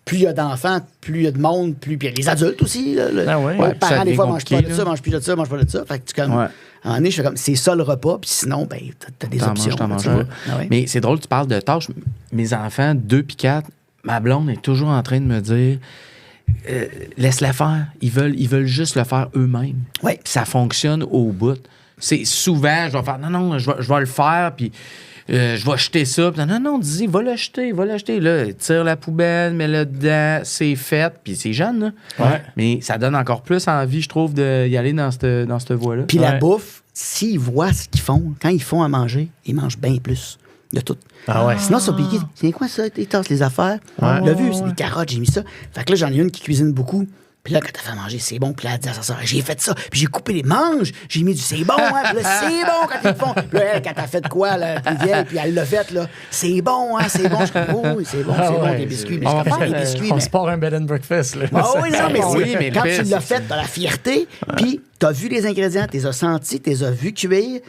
plus il y a d'enfants, plus il y a de monde, plus. Puis les adultes aussi, là. Ah ouais. Les Ouais, puis ça parents, des devient fois, mangent pas compliqué, de ça, là. mangent plus de ça, mangent pas de ça. Fait que tu comme. Ouais. À un moment donné, je fais comme, c'est ça le repas, puis sinon, ben, t'as des options. T'en là, manges tu pas. vois. Ah ouais. Mais c'est drôle, tu parles de tâches. Mes enfants, 2 puis 4, ma blonde est toujours en train de me dire laisse-la faire. Ils veulent juste le faire eux-mêmes. Ouais. Puis ça fonctionne au bout. C'est souvent, je vais faire non, je vais le faire, puis je vais jeter ça. Puis, non, dis, va le jeter. Là, tire la poubelle, mets-le dedans, c'est fait. Puis c'est jeune, là. Ouais. Mais ça donne encore plus envie, je trouve, d'y aller dans cette voie-là. Puis la Ouais. bouffe, s'ils voient ce qu'ils font, quand ils font à manger, ils mangent bien plus de tout. Ah ouais. Sinon, c'est oublié. C'est quoi ça? Ils tassent les affaires. Ouais. L'a vu, c'est des carottes, j'ai mis ça. Fait que là, j'en ai une qui cuisine beaucoup. Puis là, quand t'as fait manger, c'est bon. Puis là, elle dit à sa soeur, j'ai fait ça. Puis j'ai coupé les manches. J'ai mis du c'est bon, hein. Puis là, c'est bon quand ils le font. Puis là, elle, quand t'as fait de quoi, là, plus vieille, puis elle l'a fait, là, c'est bon, hein, c'est bon. Je suis comme, oh, oui, c'est bon, Ah c'est bon, ouais, tes biscuits. c'est- Mais je on suis va comme, faire, les biscuits, On mais. se part un bed and breakfast, là. Ah oui, non, mais, Oui, mais le quand pire, tu l'as c'est fait, t'as la fierté, puis t'as vu les ingrédients, t'es as sentis, t'es as vu cuire,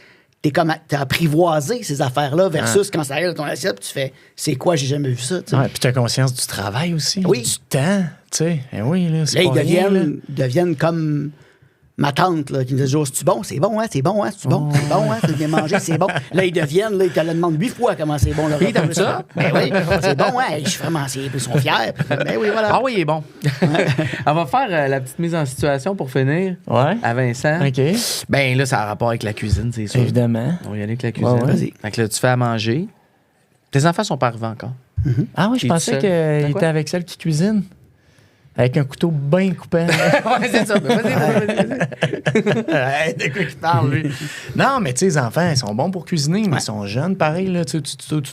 t'as apprivoisé ces affaires-là versus quand ça arrive dans ton assiette, puis tu fais, c'est quoi, j'ai jamais vu ça, tu sais. Ouais, puis t'as conscience du travail aussi. Oui. Du temps, tu sais. Eh oui, là, c'est Là, ils pas rien, là. deviennent comme ma tante, là, qui me dit toujours, c'est-tu bon? C'est bon, hein? C'est bon, hein? C'est bon? C'est bon, hein? Tu viens manger, c'est bon. Là, ils deviennent, là, ils te le demandent 8 fois comment c'est bon. Ils t'aiment ça? Ben oui, c'est bon, hein? Je suis vraiment, ils sont fiers. Ben oui, voilà. Ah oui, il est bon. On va faire la petite mise en situation pour finir Ouais. à Vincent. OK. Ben là, ça a rapport avec la cuisine, c'est sûr. Évidemment. On va y aller avec la cuisine. Ouais, ouais. Vas-y. Fait que là, tu fais à manger. Tes enfants sont pas arrivés encore. Ah oui, je T'es pensais tout seul. qu'il Quoi? était avec celle qui cuisine. Avec un couteau bien coupant. Ouais, c'est ça. Ben, vas-y. Hey, de quoi qu'il parle, lui? Non, mais tu sais, les enfants, ils sont bons pour cuisiner, mais ils sont jeunes, pareil. Là, tu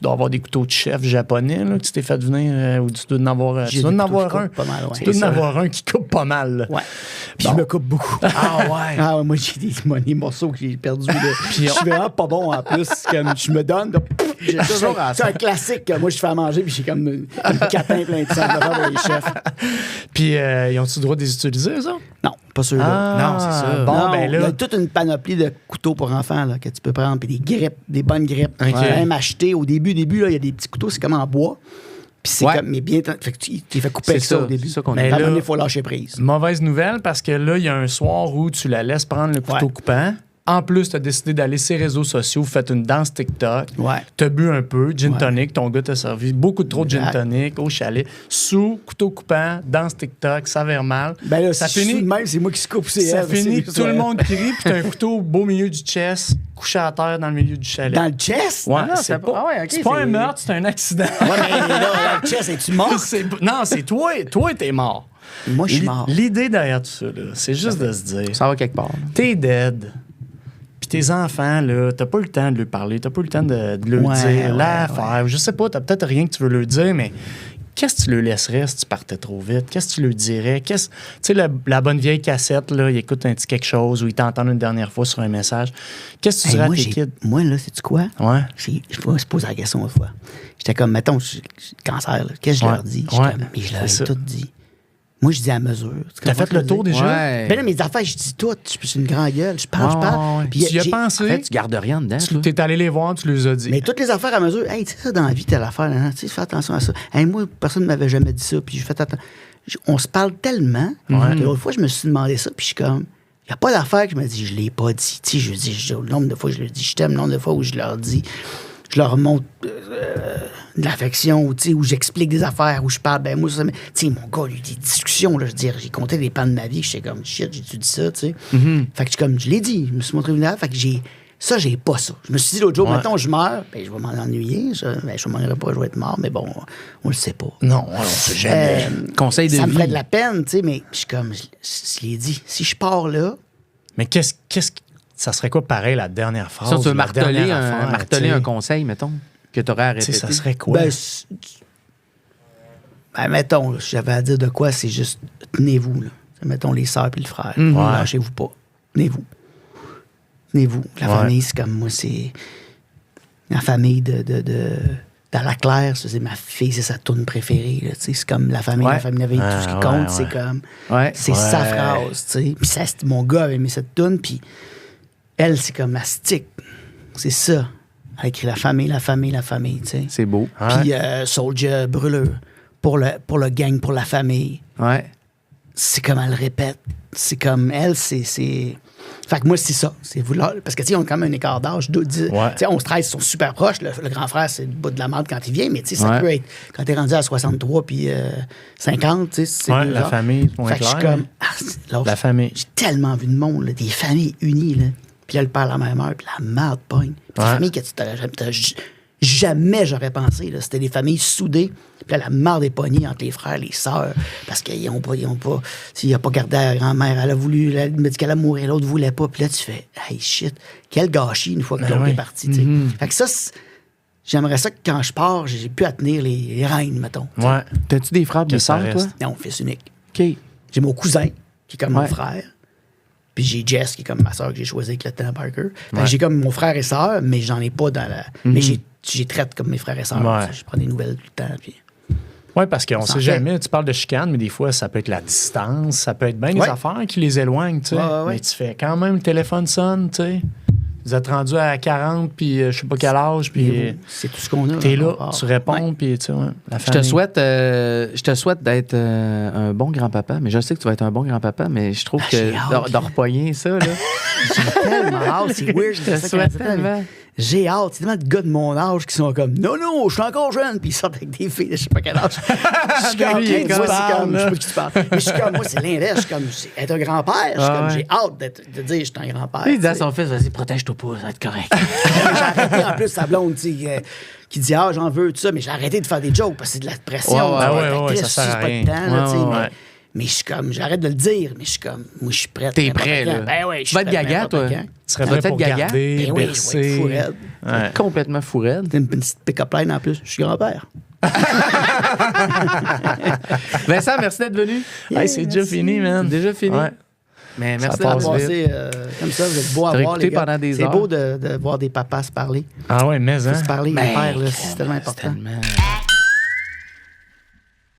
dois avoir des couteaux de chef japonais là, que tu t'es fait venir, ou tu dois en avoir, J'ai tu dois des en couteaux avoir qui un. coupent pas mal, ouais. Tu dois C'est en ça. avoir un qui coupe pas mal. Là. Ouais. Puis je me coupe beaucoup. Ah ouais. Ah ouais, moi, j'ai des morceaux que j'ai perdus. Là. Puis je suis vraiment pas bon en plus. Comme je me donne. là, j'ai toujours c'est un classique que moi, je fais à manger, puis j'ai comme une catin plein de sang de faire pour les chefs. Puis, ils ont-tu le droit de les utiliser, eux autres? Non, pas ceux-là. Non, c'est ça. Bon, Non, ben il y là. a toute une panoplie de couteaux pour enfants là, que tu peux prendre, puis des grippes, des bonnes grippes. Tu peux même acheter au début, là, il y a des petits couteaux, c'est comme en bois. Puis c'est Ouais. comme, mais bien, fait que tu les fais couper C'est avec ça ça, au début. c'est ça qu'on Mais dit. à un moment là- donné, il faut lâcher prise. Mauvaise nouvelle parce que là, il y a un soir où tu la laisses prendre le couteau Ouais. coupant. En plus, tu as décidé d'aller sur les réseaux sociaux, vous faites une danse TikTok. Ouais. Tu as bu un peu, gin Ouais. tonic, ton gars t'a servi beaucoup trop de gin Exact. tonic au chalet. Sous, couteau coupant, danse TikTok, ça s'avère mal. Ben là, ça si je suis finit, de même, c'est moi qui se coupe, c'est ça elle, finit, c'est- tout le monde crie, puis t'as un couteau au beau milieu du chest, couché à terre dans le milieu du chalet. Dans le chest? Ouais, non, c'est c'est pas, pas- ah ouais, ok, c'est pas c'est- un meurtre, c'est un accident. Ouais, mais là, dans le chest, es-tu mort? Non, c'est toi, t'es mort. Moi, je suis mort. L'idée derrière tout ça, là, c'est juste de se dire, Ça va quelque part. là. t'es dead. Puis tes enfants, là, t'as pas eu le temps de leur parler, t'as pas eu le temps de leur Ouais, dire ouais, l'affaire. Je sais pas, t'as peut-être rien que tu veux leur dire, mais qu'est-ce que tu leur laisserais si tu partais trop vite? Qu'est-ce que tu leur dirais? Tu sais, la bonne vieille cassette, là, il écoute un petit quelque chose ou il t'entend une dernière fois sur un message. Qu'est-ce que tu Hey, dirais moi, à tes kids? moi, là, sais-tu quoi? Ouais. Je me suis posé la question une fois. J'étais comme, mettons, j'ai le cancer, là. Qu'est-ce que je Ouais. leur dis? Ouais. Mais je leur C'est ai ça. tout dit. Moi, je dis à mesure. Tu T'as comprends fait ce que le je tour dis? déjà? Ouais. Ben là, mes affaires, je dis tout. Je suis une grande gueule. Je parle, je Ouais, parle. ouais. Puis Tu y as j'ai- pensé? En fait, tu gardes rien dedans. Tu là. t'es allé les voir, tu les as dit. Mais toutes les affaires à mesure, hey, tu sais ça dans la vie, telle affaire, hein, tu sais, fais attention à ça. Hey, moi, personne ne m'avait jamais dit ça, puis j'ai fait attention. On se parle tellement. que L'autre fois, je me suis demandé ça, puis je suis comme, Il n'y a pas d'affaire que je me dis, je l'ai pas dit. Tu sais, je dis, le nombre de fois que je leur dis, je t'aime, le nombre de fois où je leur dis, je leur montre de l'affection, ou, tu sais, où j'explique des affaires, où je parle, ben moi, ça, tu sais, mon gars, il y a eu des discussions, là, je veux dire, j'ai compté des pans de ma vie, j'étais comme, shit, j'ai-tu dit ça, tu sais. Fait que comme, je l'ai dit, je me suis montré vulnérable, fait que j'ai pas ça. Je me suis dit l'autre jour, mettons, je meurs, ben, je vais m'en ennuyer, je m'en irai pas, je vais être mort, mais bon, on le sait pas. Non, on sait jamais. Conseil de ça vie. me ferait de la peine, tu sais, mais je suis comme, je l'ai dit, si je pars là, Mais ça serait quoi pareil la dernière phrase? Si tu veux la dernière affaire, marteler tu sais? un conseil, mettons, que tu aurais à Tu sais, répéter. ça serait quoi? Mettons, si j'avais à dire de quoi, c'est juste tenez-vous, là. Mettons les sœurs puis le frère. Lâchez-vous pas. Tenez-vous. Tenez-vous. La famille, c'est comme moi, c'est. La famille de dans la Claire, c'est ma fille, c'est sa tourne préférée. Là, c'est comme la famille avec tout ce qui compte, c'est comme. C'est sa phrase, tu sais. Puis ça, mon gars avait mis cette toune, puis elle, c'est comme la stick. C'est ça. Elle a écrit la famille, tu sais. C'est beau. Puis Soldier, brûleur. Pour le gang, pour la famille. Ouais. C'est comme elle le répète. C'est comme elle, c'est. Fait que moi, c'est ça. C'est vouloir. Parce que, tu sais, on a quand même un écart d'âge. Tu sais, 11-13, ils sont super proches. Le grand frère, c'est le bout de la merde quand il vient, mais, tu sais, ça peut être. Quand t'es rendu à 63 puis 50, tu sais, c'est. La famille, point fait que je suis clair. comme. La famille. J'ai tellement vu de monde, là, des familles unies, là. Puis là, le père, la même heure, puis la merde pogne. Des familles que jamais j'aurais pensé. Là. C'était des familles soudées. Puis là, la merde est pognée entre les frères, les sœurs. Parce qu'ils n'ont pas. S'il n'a pas gardé la grand-mère, elle a voulu. Elle m'a dit qu'elle allait mourir, l'autre ne voulait pas. Puis là, tu fais, hey shit, quel gâchis une fois que l'autre est parti. Tu sais. Fait que ça, j'aimerais ça que quand je pars, j'ai pu à tenir les rênes, mettons. Ouais. T'as-tu des frères, des sœurs, toi? Non, fils unique. OK. J'ai mon cousin, qui est comme mon frère. Puis j'ai Jess, qui est comme ma soeur que j'ai choisie avec le temps Parker. Fait que j'ai comme mon frère et sœur, mais j'en ai pas dans la. Mais j'ai traite comme mes frères et sœurs. Ouais. Je prends des nouvelles tout le temps. Puis... Oui, parce qu'on s'en sait fait. jamais. Tu parles de chicane, mais des fois, ça peut être la distance, ça peut être bien des affaires qui les éloignent, tu sais. Ouais. Mais tu fais quand même, le téléphone sonne, tu sais. Vous êtes rendu à 40, puis je sais pas quel âge, puis c'est tout ce qu'on a. t'es là, tu réponds, puis tu sais, la Je famille. te souhaite d'être un bon grand-papa, mais je sais que tu vas être un bon grand-papa, mais je trouve j'ai hâte, que de repogner ça, là. J'ai tellement hâte. C'est weird. Je te souhaite tellement. J'ai hâte. C'est tellement de gars de mon âge qui sont comme non, je suis encore jeune. Puis ils sortent avec des filles de je sais pas quel âge. Je suis comme, Lui, moi, c'est comme, là. je sais pas de qui tu parles. Mais je suis comme, moi, c'est l'inverse. Je suis comme, être un grand-père. Je suis comme, ouais. j'ai hâte de dire, je suis un grand-père. Il dit à tu sais. son fils, vas-y, protège-toi pas, ça va être correct. J'ai arrêté en plus sa blonde, tu sais, qui dit j'en veux, tout ça, mais j'ai arrêté de faire des jokes parce que c'est de la pression. Ça sert à rien. Pas de temps, là, tu sais, Ouais. mais je suis comme, j'arrête de le dire, mais je suis comme, moi, je suis prête. T'es n'importe prêt, quand. là. Ben ouais, je Tu vas suis être prête gaga, n'importe toi. quand. Tu serais Tu prêt vas pour être gaga? garder, Ben oui, je vais être fou bercer. raide. Ouais. Complètement fou raide. Une petite pick-up line en plus. Je suis grand-père. Vincent, merci d'être venu. Hey, c'est déjà fini, man. C'est déjà fini. Ouais. Mais merci Ça passe d'avoir vite. Passer comme ça, vous êtes beau à T'as voir, écouté les gars. pendant des C'est heures. beau de voir des papas se parler. Ah ouais, mais hein. Se parler, les Ben, pères, là, c'est tellement important. tellement...